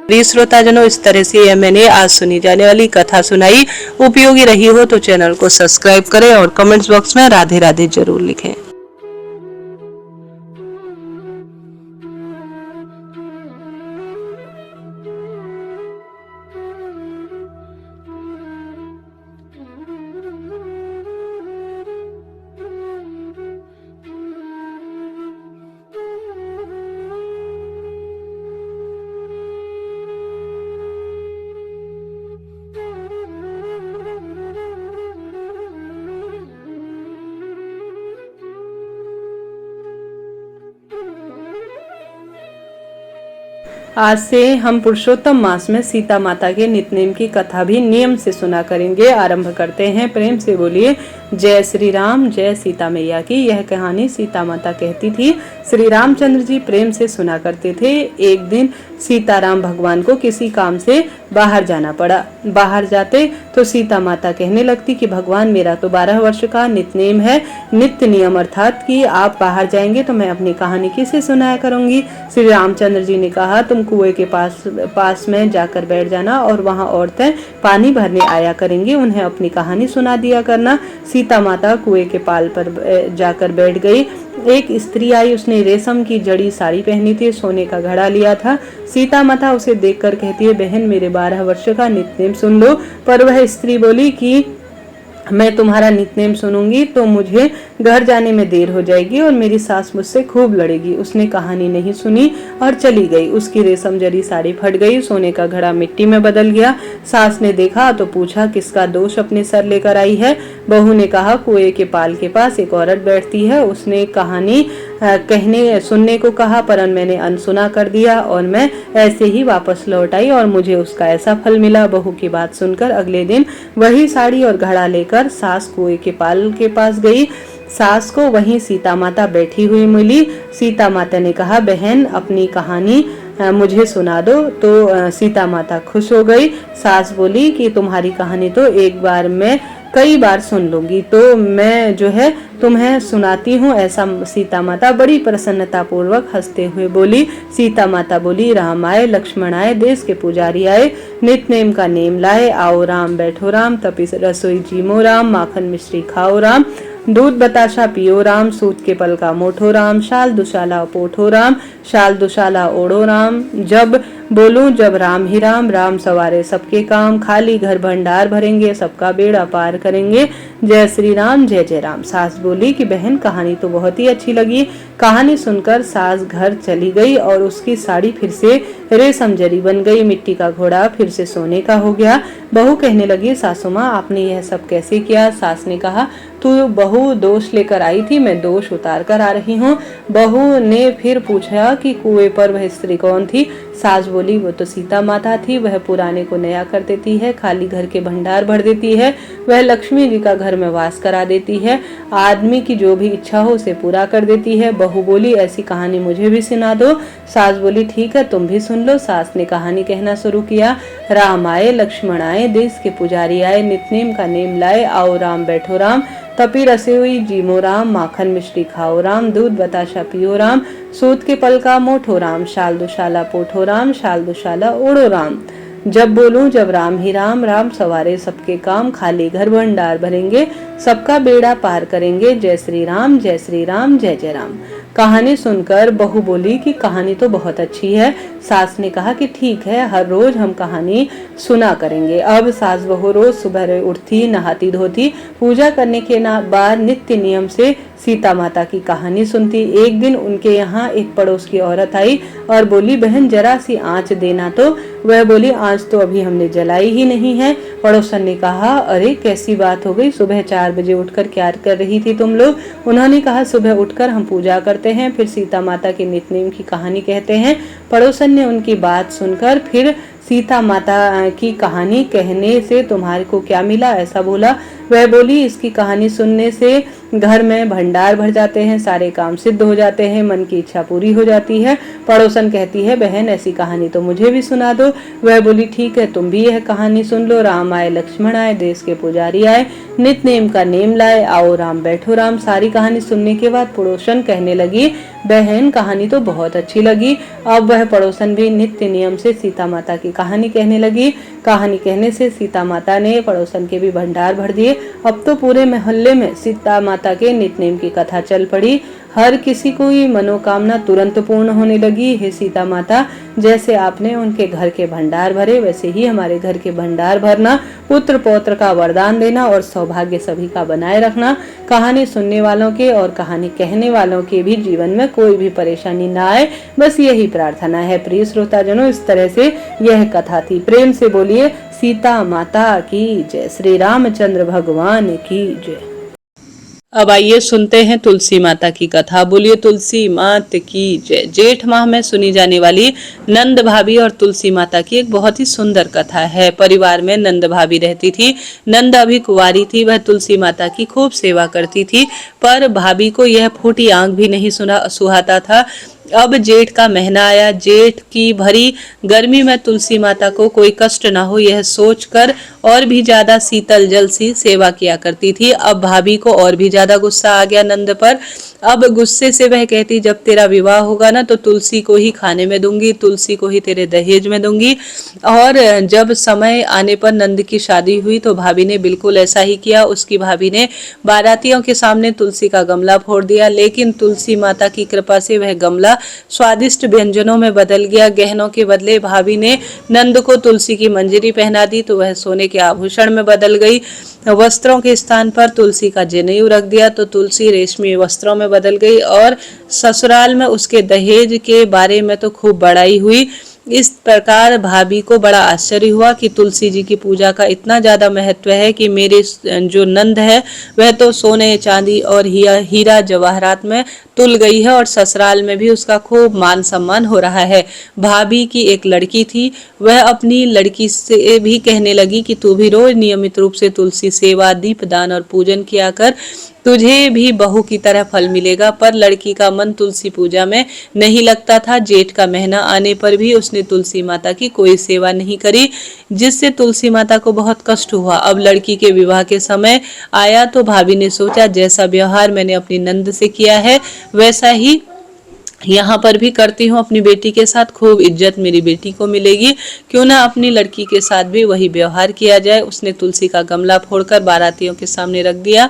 प्रिय श्रोताजनों, इस तरह से मैंने आज सुनी जाने वाली कथा सुनाई। उपयोगी रही हो तो चैनल को सब्सक्राइब करें और कमेंट्स बॉक्स में राधे राधे जरूर लिखें। आज से हम पुरुषोत्तम मास में सीता माता के नित्यनेम की कथा भी नियम से सुना करेंगे। आरंभ करते हैं। प्रेम से बोलिए जय श्री राम, जय सीता मैया की। यह कहानी सीता माता कहती थी। श्री रामचंद्र जी प्रेम से सुना करते थे। एक दिन सीताराम भगवान को किसी काम से बाहर जाना पड़ा। बाहर जाते तो सीता माता कहने लगती कि भगवान मेरा तो 12 वर्ष का नित्यनेम है। नित्य नियम अर्थात कि आप बाहर जाएंगे तो मैं अपनी कहानी किसे सुनाया करूंगी। श्री रामचंद्र जी ने कहा तुम कुएं के पास में जाकर बैठ जाना और वहां औरतें पानी भरने आया करेंगी, उन्हें अपनी कहानी सुना दिया करना। सीता माता कुएं के पाल पर जाकर बैठ गई। एक स्त्री आई, उसने रेशम की जड़ी साड़ी पहनी थी, सोने का घड़ा लिया था। सीता माता उसे देखकर कहती है बहन मेरे 12 वर्ष का नित्यनेम सुन लो। पर वह स्त्री बोली कि मैं तुम्हारा नित्यनेम सुनूंगी तो मुझे घर जाने में देर हो जाएगी और मेरी सास मुझसे खूब लड़ेगी। उसने कहानी नहीं सुनी और चली गई। उसकी रेशम जरी साड़ी फट गई, सोने का घड़ा मिट्टी में बदल गया। सास ने देखा तो पूछा किसका दोष अपने सर लेकर आई है। बहू ने कहा कुएं के पाल के पास एक औरत बैठती है, उसने कहानी सुनने को कहा पर मैंने अनसुना कर दिया और मैं ऐसे ही वापस लौट आई और मुझे उसका ऐसा फल मिला। बहू की बात सुनकर अगले दिन वही साड़ी और घड़ा लेकर सास कुएं के पाल के पास गई। सास को वहीं सीता माता बैठी हुई मिली। सीता माता ने कहा बहन अपनी कहानी मुझे सुना दो। तो सीता माता खुश हो गई। सास बोली कि तुम्हारी कहानी तो एक बार में कई बार सुन लूंगी, तो मैं जो है तुम्हें सुनाती हूँ। ऐसा सीता माता बड़ी प्रसन्नता पूर्वक हंसते हुए बोली। सीता माता बोली राम आए, लक्ष्मण आए, देश के पुजारी आए, नित्यनेम का नेम लाए, आओ राम बैठो राम, तपिस रसोई जीमो राम, माखन मिश्री खाओ राम, दूध बताशा पियो राम, सूत के पल का मोठो राम, शाल दुशाला पोठो राम, शाल दुशाला ओढ़ो राम, जब बोलूं जब राम ही राम, राम सवारे सबके काम, खाली घर भंडार भरेंगे, सबका बेड़ा पार करेंगे, जय श्री राम जय जय राम। सास बोली कि बहन कहानी तो बहुत ही अच्छी लगी। कहानी सुनकर सास घर चली गई और उसकी साड़ी फिर से रेशम जरी बन गई, मिट्टी का घोड़ा फिर से सोने का हो गया। बहू कहने लगी सासू माँ आपने यह सब कैसे किया। सास ने कहा तू बहू दोष लेकर आई थी, मैं दोष उतार कर आ रही हूँ। बहू ने फिर पूछा कि कुएं पर वह स्त्री कौन थी। सास बोली वो तो सीता माता थी, वह पुराने को नया कर देती है, खाली घर के भंडार भर देती है, वह लक्ष्मी जी का घर में वास करा देती है, आदमी की जो भी इच्छा हो उसे पूरा कर देती है। बहू बोली ऐसी कहानी मुझे भी सुना दो। सास बोली ठीक है तुम भी सुन लो। सास ने कहानी कहना शुरू किया। राम आए, लक्ष्मण आए, देश के पुजारी आए, नित्यनेम का नेम लाए, आओ राम बैठो राम, तपी रसोई जीमो राम, माखन मिश्री खाओ राम, दूध बताशा पियो राम, सूत के पल का मोठो राम, शाल दुशाला पोठो राम, शाल दुशाला ओढ़ो राम, जब बोलूं जब राम ही राम, राम सवारे सबके काम, खाली घर भंडार भरेंगे, सबका बेड़ा पार करेंगे, जय श्री राम जय श्री राम जय जय राम। कहानी सुनकर बहू बोली कि कहानी तो बहुत अच्छी है। सास ने कहा कि ठीक है हर रोज हम कहानी सुना करेंगे। अब सास बहू रोज सुबह उठती, नहाती धोती, पूजा करने के बाद नित्य नियम से सीता माता की कहानी सुनती। एक दिन उनके यहाँ एक पड़ोस की औरत आई और बोली बहन जरा सी आंच देना तो वह बोली, आज तो अभी हमने जलाई ही नहीं है। पड़ोसन ने कहा, अरे कैसी बात हो गई, सुबह 4 बजे उठकर क्या कर रही थी तुम लोग? उन्होंने कहा, सुबह उठकर हम पूजा करते हैं, फिर सीता माता के नित्य की कहानी कहते हैं। पड़ोसन ने उनकी बात सुनकर फिर सीता माता की कहानी कहने से तुम्हारे को क्या मिला, ऐसा बोला। वह बोली, इसकी कहानी सुनने से घर में भंडार भर जाते हैं, सारे काम सिद्ध हो जाते हैं, मन की इच्छा पूरी हो जाती है। पड़ोसन कहती है, बहन ऐसी कहानी तो मुझे भी सुना दो। वह बोली, ठीक है, तुम भी यह कहानी सुन लो। राम आए, लक्ष्मण आए, देश के पुजारी आए, नित नेम का नेम लाए, आओ राम बैठो राम। सारी कहानी सुनने के बाद पड़ोसन कहने लगी, बहन कहानी तो बहुत अच्छी लगी। अब वह पड़ोसन भी नित्य नियम से सीता माता की कहानी कहने लगी। कहानी कहने से सीता माता ने पड़ोसन के भी भंडार भर दिए। अब तो पूरे मोहल्ले में सीता माता के नित्य नेम की कथा चल पड़ी। हर किसी को ये मनोकामना तुरंत पूर्ण होने लगी। हे सीता माता, जैसे आपने उनके घर के भंडार भरे, वैसे ही हमारे घर के भंडार भरना, पुत्र पौत्र का वरदान देना और सौभाग्य सभी का बनाए रखना। कहानी सुनने वालों के और कहानी कहने वालों के भी जीवन में कोई भी परेशानी ना आए, बस यही प्रार्थना है। प्रिय श्रोताजनों, इस तरह से यह कथा थी। प्रेम से बोलिए सीता माता की जय, श्री रामचंद्र भगवान की जय। अब आइए सुनते हैं तुलसी माता की कथा। बोलिए तुलसी माता की जय। जेठ माह में सुनी जाने वाली नंद भाभी और तुलसी माता की एक बहुत ही सुंदर कथा है। परिवार में नंद भाभी रहती थी। नंद अभी कुंवारी थी। वह तुलसी माता की खूब सेवा करती थी, पर भाभी को यह फूटी आंख भी नहीं सुहाता था। अब जेठ का महीना आया। जेठ की भरी गर्मी में तुलसी माता को कोई कष्ट ना हो, यह सोचकर और भी ज्यादा शीतल जल सी सेवा किया करती थी। अब भाभी को और भी ज्यादा गुस्सा आ गया नंद पर। अब गुस्से से वह कहती, जब तेरा विवाह होगा ना तो तुलसी को ही खाने में दूंगी, तुलसी को ही तेरे दहेज में दूंगी। और जब समय आने पर नंद की शादी हुई तो भाभी ने बिल्कुल ऐसा ही किया। उसकी भाभी ने बारातियों के सामने तुलसी का गमला फोड़ दिया, लेकिन तुलसी माता की कृपा से वह गमला स्वादिष्ट व्यंजनों में बदल गया। गहनों के बदले भाभी ने नंद को तुलसी की मंजरी पहना दी तो वह सोने के आभूषण में बदल गई। वस्त्रों के स्थान पर तुलसी का जनेऊ रख दिया तो तुलसी रेशमी वस्त्रों में बदल गई। और ससुराल में उसके दहेज के बारे में तो खूब बड़ाई हुई। इस प्रकार भाभी को बड़ा आश्चर्य हुआ कि तुलसी जी की पूजा का इतना ज्यादा महत्व है कि मेरे जो नंद है वह तो सोने चांदी और हीरा जवाहरात में तुल गई है और ससुराल में भी उसका खूब मान सम्मान हो रहा है। भाभी की एक लड़की थी, वह अपनी लड़की से भी कहने लगी कि तू भी रोज नियमित रूप से तुलसी सेवा, दीपदान और पूजन किया कर, तुझे भी बहू की तरह फल मिलेगा। पर लड़की का मन तुलसी पूजा में नहीं लगता था। जेठ का महीना आने पर भी उसने तुलसी माता की कोई सेवा नहीं करी, जिससे तुलसी माता को बहुत कष्ट हुआ। अब लड़की के विवाह के समय आया तो भाभी ने सोचा, जैसा व्यवहार मैंने अपनी नंद से किया है वैसा ही यहाँ पर भी करती हूँ। अपनी बेटी के साथ खूब इज्जत मेरी बेटी को मिलेगी, क्यों ना अपनी लड़की के साथ भी वही व्यवहार किया जाए। उसने तुलसी का गमला फोड़कर बारातियों के सामने रख दिया,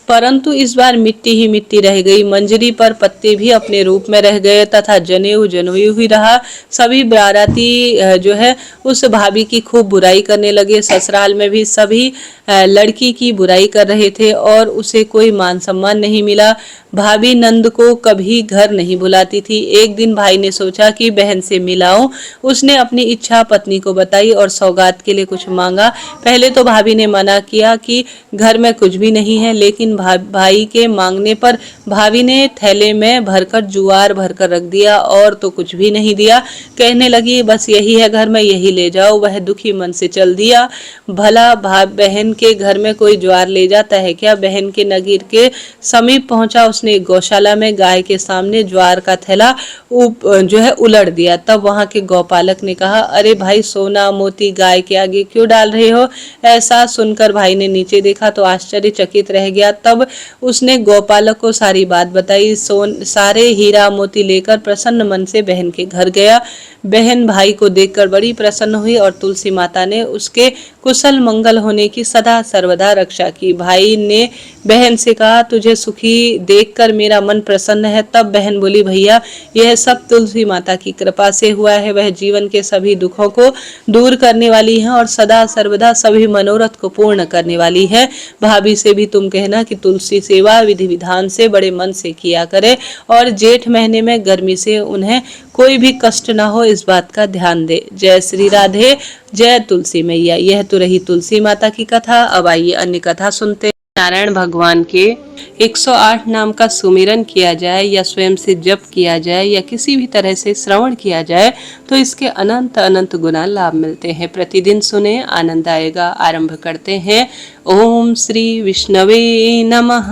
परंतु इस बार मिट्टी ही मिट्टी रह गई। मंजरी पर पत्ते भी अपने रूप में रह गए तथा जनेऊ जनेऊ ही रहा। सभी बाराती जो है उस भाभी की खूब बुराई करने लगे। ससुराल में भी सभी लड़की की बुराई कर रहे थे और उसे कोई मान सम्मान नहीं मिला। भाभी नंद को कभी घर नहीं बुलाती थी। एक दिन भाई ने सोचा कि बहन से मिलाऊं। उसने अपनी इच्छा पत्नी को बताई और सौगात के लिए कुछ मांगा। पहले तो भाभी ने मना किया कि घर में कुछ भी नहीं है, लेकिन भाई के मांगने पर भाभी ने थैले में भरकर जुआर भरकर रख दिया और तो कुछ भी नहीं दिया। कहने लगी, बस यही है घर में, यही ले जाओ। वह दुखी मन से चल दिया। भला बहन के घर में कोई ज्वार ले जाता है क्या? बहन के नगीर के समीप पहुंचा। उसने गौशाला में गाय के सामने ज्वार का थैला जो है उलट दिया। तब वहां के गौपालक ने कहा, अरे भाई, सोना मोती गाय के आगे क्यों डाल रहे हो? ऐसा सुनकर भाई ने नीचे देखा तो आश्चर्यचकित रह गया। तब उसने गौपालक को सारी बात बताई। सारे हीरा मोती लेकर प्रसन्न मन से बहन के घर गया। बहन भाई को देखकर बड़ी प्रसन्न हुई और तुलसी माता ने उसके कुशल मंगल होने की सदा सर्वदा रक्षा की। भाई ने बहन से कहा, तुझे सुखी देखकर मेरा मन प्रसन्न है। तब बहन बोली, भैया, यह सब तुलसी माता की कृपा से हुआ है। वह जीवन के सभी दुखों को दूर करने वाली है और सदा सर्वदा सभी मनोरथ को पूर्ण करने वाली है। भाभी से भी तुम कहना कि तुलसी सेवा विधि विधान से बड़े मन से किया करे और जेठ महीने में गर्मी से उन्हें कोई भी कष्ट ना हो इस बात का ध्यान दे। जय श्री राधे, जय तुलसी मैया। यह तो रही तुलसी माता की कथा। अब आइए अन्य कथा सुनते हैं। नारायण भगवान के 108 नाम का सुमिरन किया जाए या स्वयं से जप किया जाए या किसी भी तरह से श्रवण किया जाए तो इसके अनंत अनंत गुना लाभ मिलते हैं। प्रतिदिन सुने, आनंद आएगा। आरंभ करते हैं। ओम श्री विष्णवे नमः।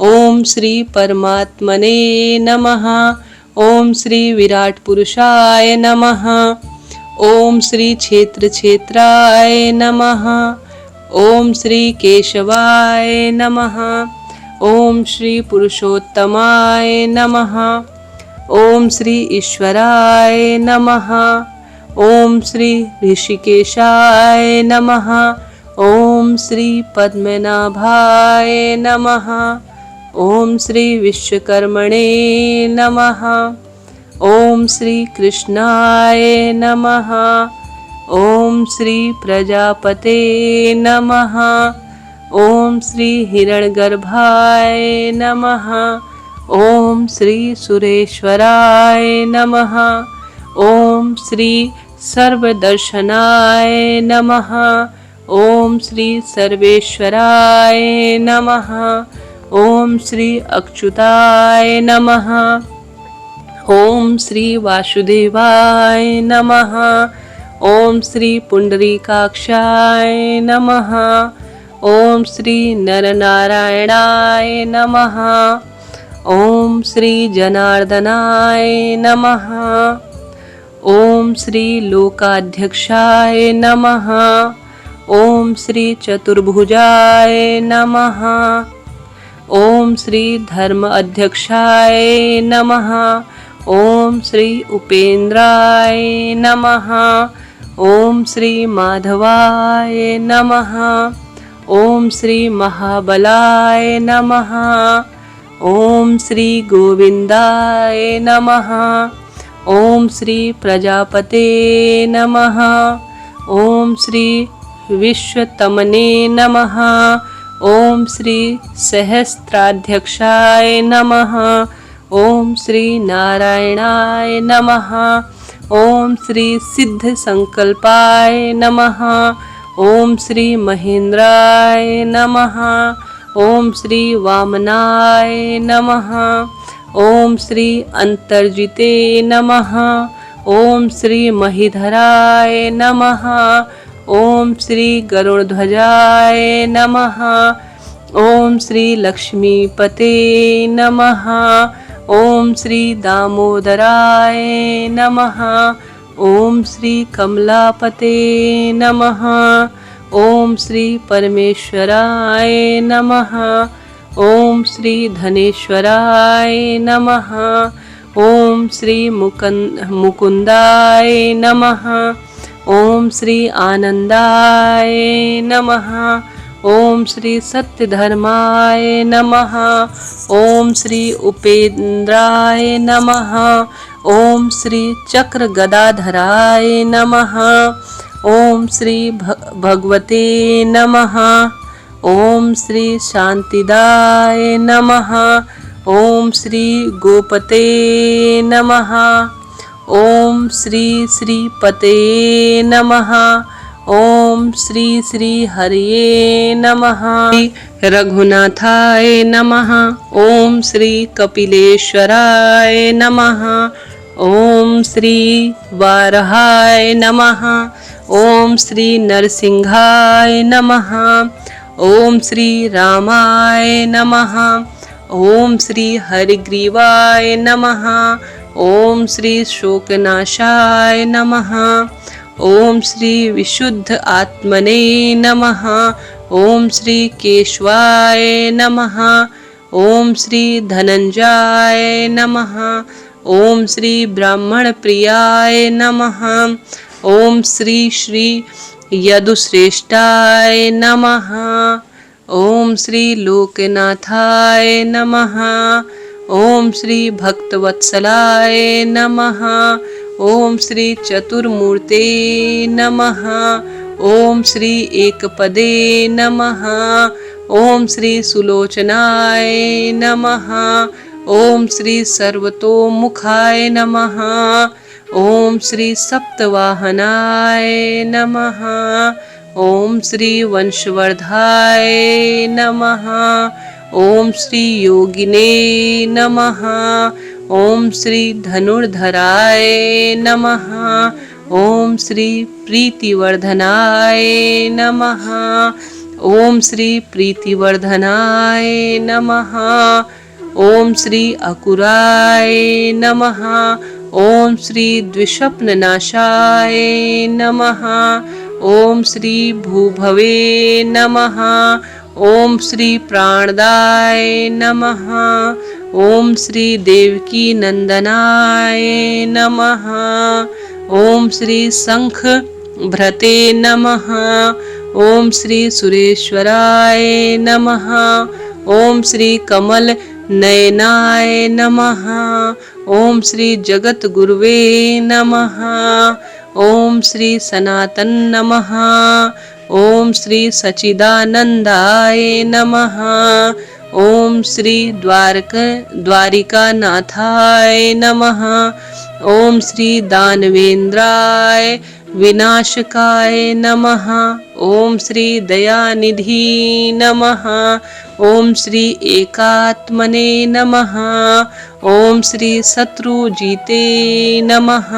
ओम श्री परमात्मने नमः। ओम श्री विराट पुरुषाय नमः। ओम श्री क्षेत्र क्षेत्राय नमः। ओम श्री केशवाय नमः। ओम श्री पुरुषोत्तमाय नमः। ओम श्री ईश्वराय नमः। ओम श्री ऋषिकेशाय नमः। ओम श्री पद्मनाभाय नमः। ओम श्री विश्वकर्मणे नमः। ओम श्री कृष्णाय नमः। ओम श्री प्रजापते नमः। ओम श्री हिरण्यगर्भाय नमः। ओम श्री सुरेश्वराय नमः। ओम श्री सर्वदर्शनाय नमः। ओम श्री सर्वेश्वराय नमः। ओम श्री अच्युताय नमः। ओम श्री वासुदेवाय नमः। ओम श्री पुंडरीकाक्षाय नमः। ओम श्री नरनारायणाय नमः। ओम श्री जनार्दनाय नमः। ओम श्री लोकाध्यक्षाय नमः। ओम श्री चतुर्भुजाय नमः। ओम श्री धर्म अध्यक्षाय नमः। ओम श्री उपेंद्राय नमः। ओम श्री माधवाय नमः। ओम श्री महाबलाय नमः। ओम श्री गोविंदाय नमः। ओम श्री प्रजापते नमः। ओम श्री विश्वतमने नमः। ओम श्री सहस्त्राध्यक्षाय नमः। ओम श्री नारायणाय नमः। ओम श्री सिद्ध संकल्पाय नमः। ओम श्री महेंद्राय नमः। ओम श्री वामनाय नमः। ओम श्री अंतर्जिते नमः। ओम श्री महीधराय नमः। ओम श्री गरुड़ध्वजाय नमः। ओम श्री लक्ष्मीपते नमः। ओम श्री दामोदराय नमः। ओम श्री कमलापते नमः। ओम श्री परमेश्वराय नमः। ओम श्री धनेश्वराय नमः। ओम श्री मुकुंदाय नमः। ओम श्री आनंदाय नमः। ओम श्री सत्यधर्माय नमः। ओम श्री उपेंद्राय नमः। ओम श्री चक्र गदाधराय नमः। ओम श्री भगवते नमः। ओम श्री शांतिदाय नमः। ओम श्री गोपते नमः। ओम श्री श्रीपते नमः। ओम श्री श्री हरिये नमः। रघुनाथाय नमः। ओम श्री कपिलेश्वराय नमः। ओम श्री वारहाय नमः। ओम श्री नरसिंहाय नमः। ओम श्री रामाय नमः। ओम श्री हरिग्रीवाय नमः। ओम श्री शोकनाशाय नमः। ओम श्री विशुद्ध आत्मने नमः। ओम श्री केशवाय नमः। ओम श्री धनंजय नमः। ओम श्री ब्राह्मण प्रियाय नमः। ओम श्री श्री यदुश्रेष्ठाय नमः। ओम श्री लोकनाथाय नमः। ओम श्री भक्तवत्सलाय नमः। ओम श्री चतुर्मूर्ते नमः। ओम श्री एकपदे नमः। ओम श्री सुलोचनाय नमः। ओम श्री सर्वतोमुखाय नमः। ओम श्री सप्तवाहनाय नमः। ओम श्री वंशवर्धाय नमः। ओम श्री योगिने नमः। ओम श्री धनुर्धराय नमः। ओम श्री प्रीतिवर्धनाय नमः। ओम श्री प्रीतिवर्धनाय नमः। ओम श्री अकुराय नमः। ओम श्री द्विषप्ननाशाय नमः। ओम श्री भूभवे नमः। ओम श्री प्राणदाय नमः। ओम श्री देवकी नंदनाय नमः। ओम श्री शंख भ्रते नमः। ओम श्री सुरेश्वराय नमः। ओम श्री कमल नयनाय नमः। ओम श्री जगत गुरुवे नमः। ओम श्री सनातन नमः। ओम श्री सचिदानंदाय नमः। ओम श्री द्वारिकानाथाय नमः। ओम श्री दानवेंद्राय विनाशकाय नमः। ओम श्री दयानिधि नमः। ओम श्री एकात्मने नमः। ओम श्री शत्रुजीते नमः।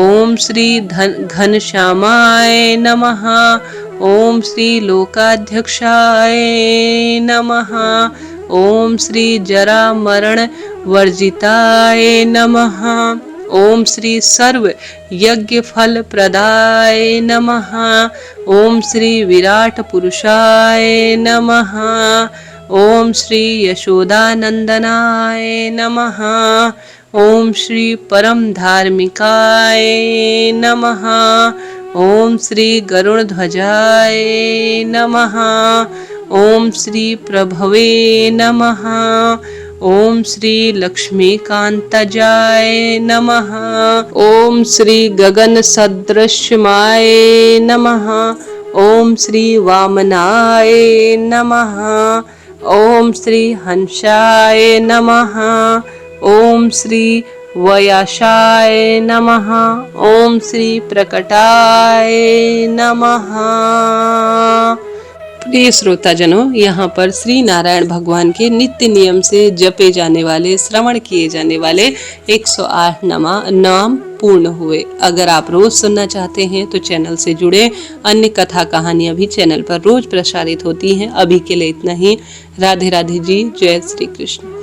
ओम श्री घनश्यामाय नमः। ओम श्री लोकाध्यक्षाय नमः। ओम श्री जरा मरण वर्जिताय नमः। ओम श्री सर्व यज्ञ फल प्रदाय नमः। ओम श्री विराट पुरुषाय नमः। ओम श्री यशोदानंदनाय नमः। ओम श्री परम धार्मिकाय नमः। ओम श्री गरुड़ध्वजाय नमः। ओम श्री प्रभवे नमः। ओम श्री लक्ष्मीकांतजाय नमः। ओम श्री गगन सदृश्यमाय नमः। ओम श्री वामनाय नमः। ओम श्री हंसाय नमः। ओम श्री वयाशाय नमः। ओम श्री प्रकटाय नमः। प्रिय श्रोताजनों, यहाँ पर श्री नारायण भगवान के नित्य नियम से जपे जाने वाले, श्रवण किए जाने वाले 108 नाम पूर्ण हुए। अगर आप रोज सुनना चाहते हैं तो चैनल से जुड़े। अन्य कथा कहानियां भी चैनल पर रोज प्रसारित होती हैं। अभी के लिए इतना ही। राधे राधे जी। जय श्री कृष्ण।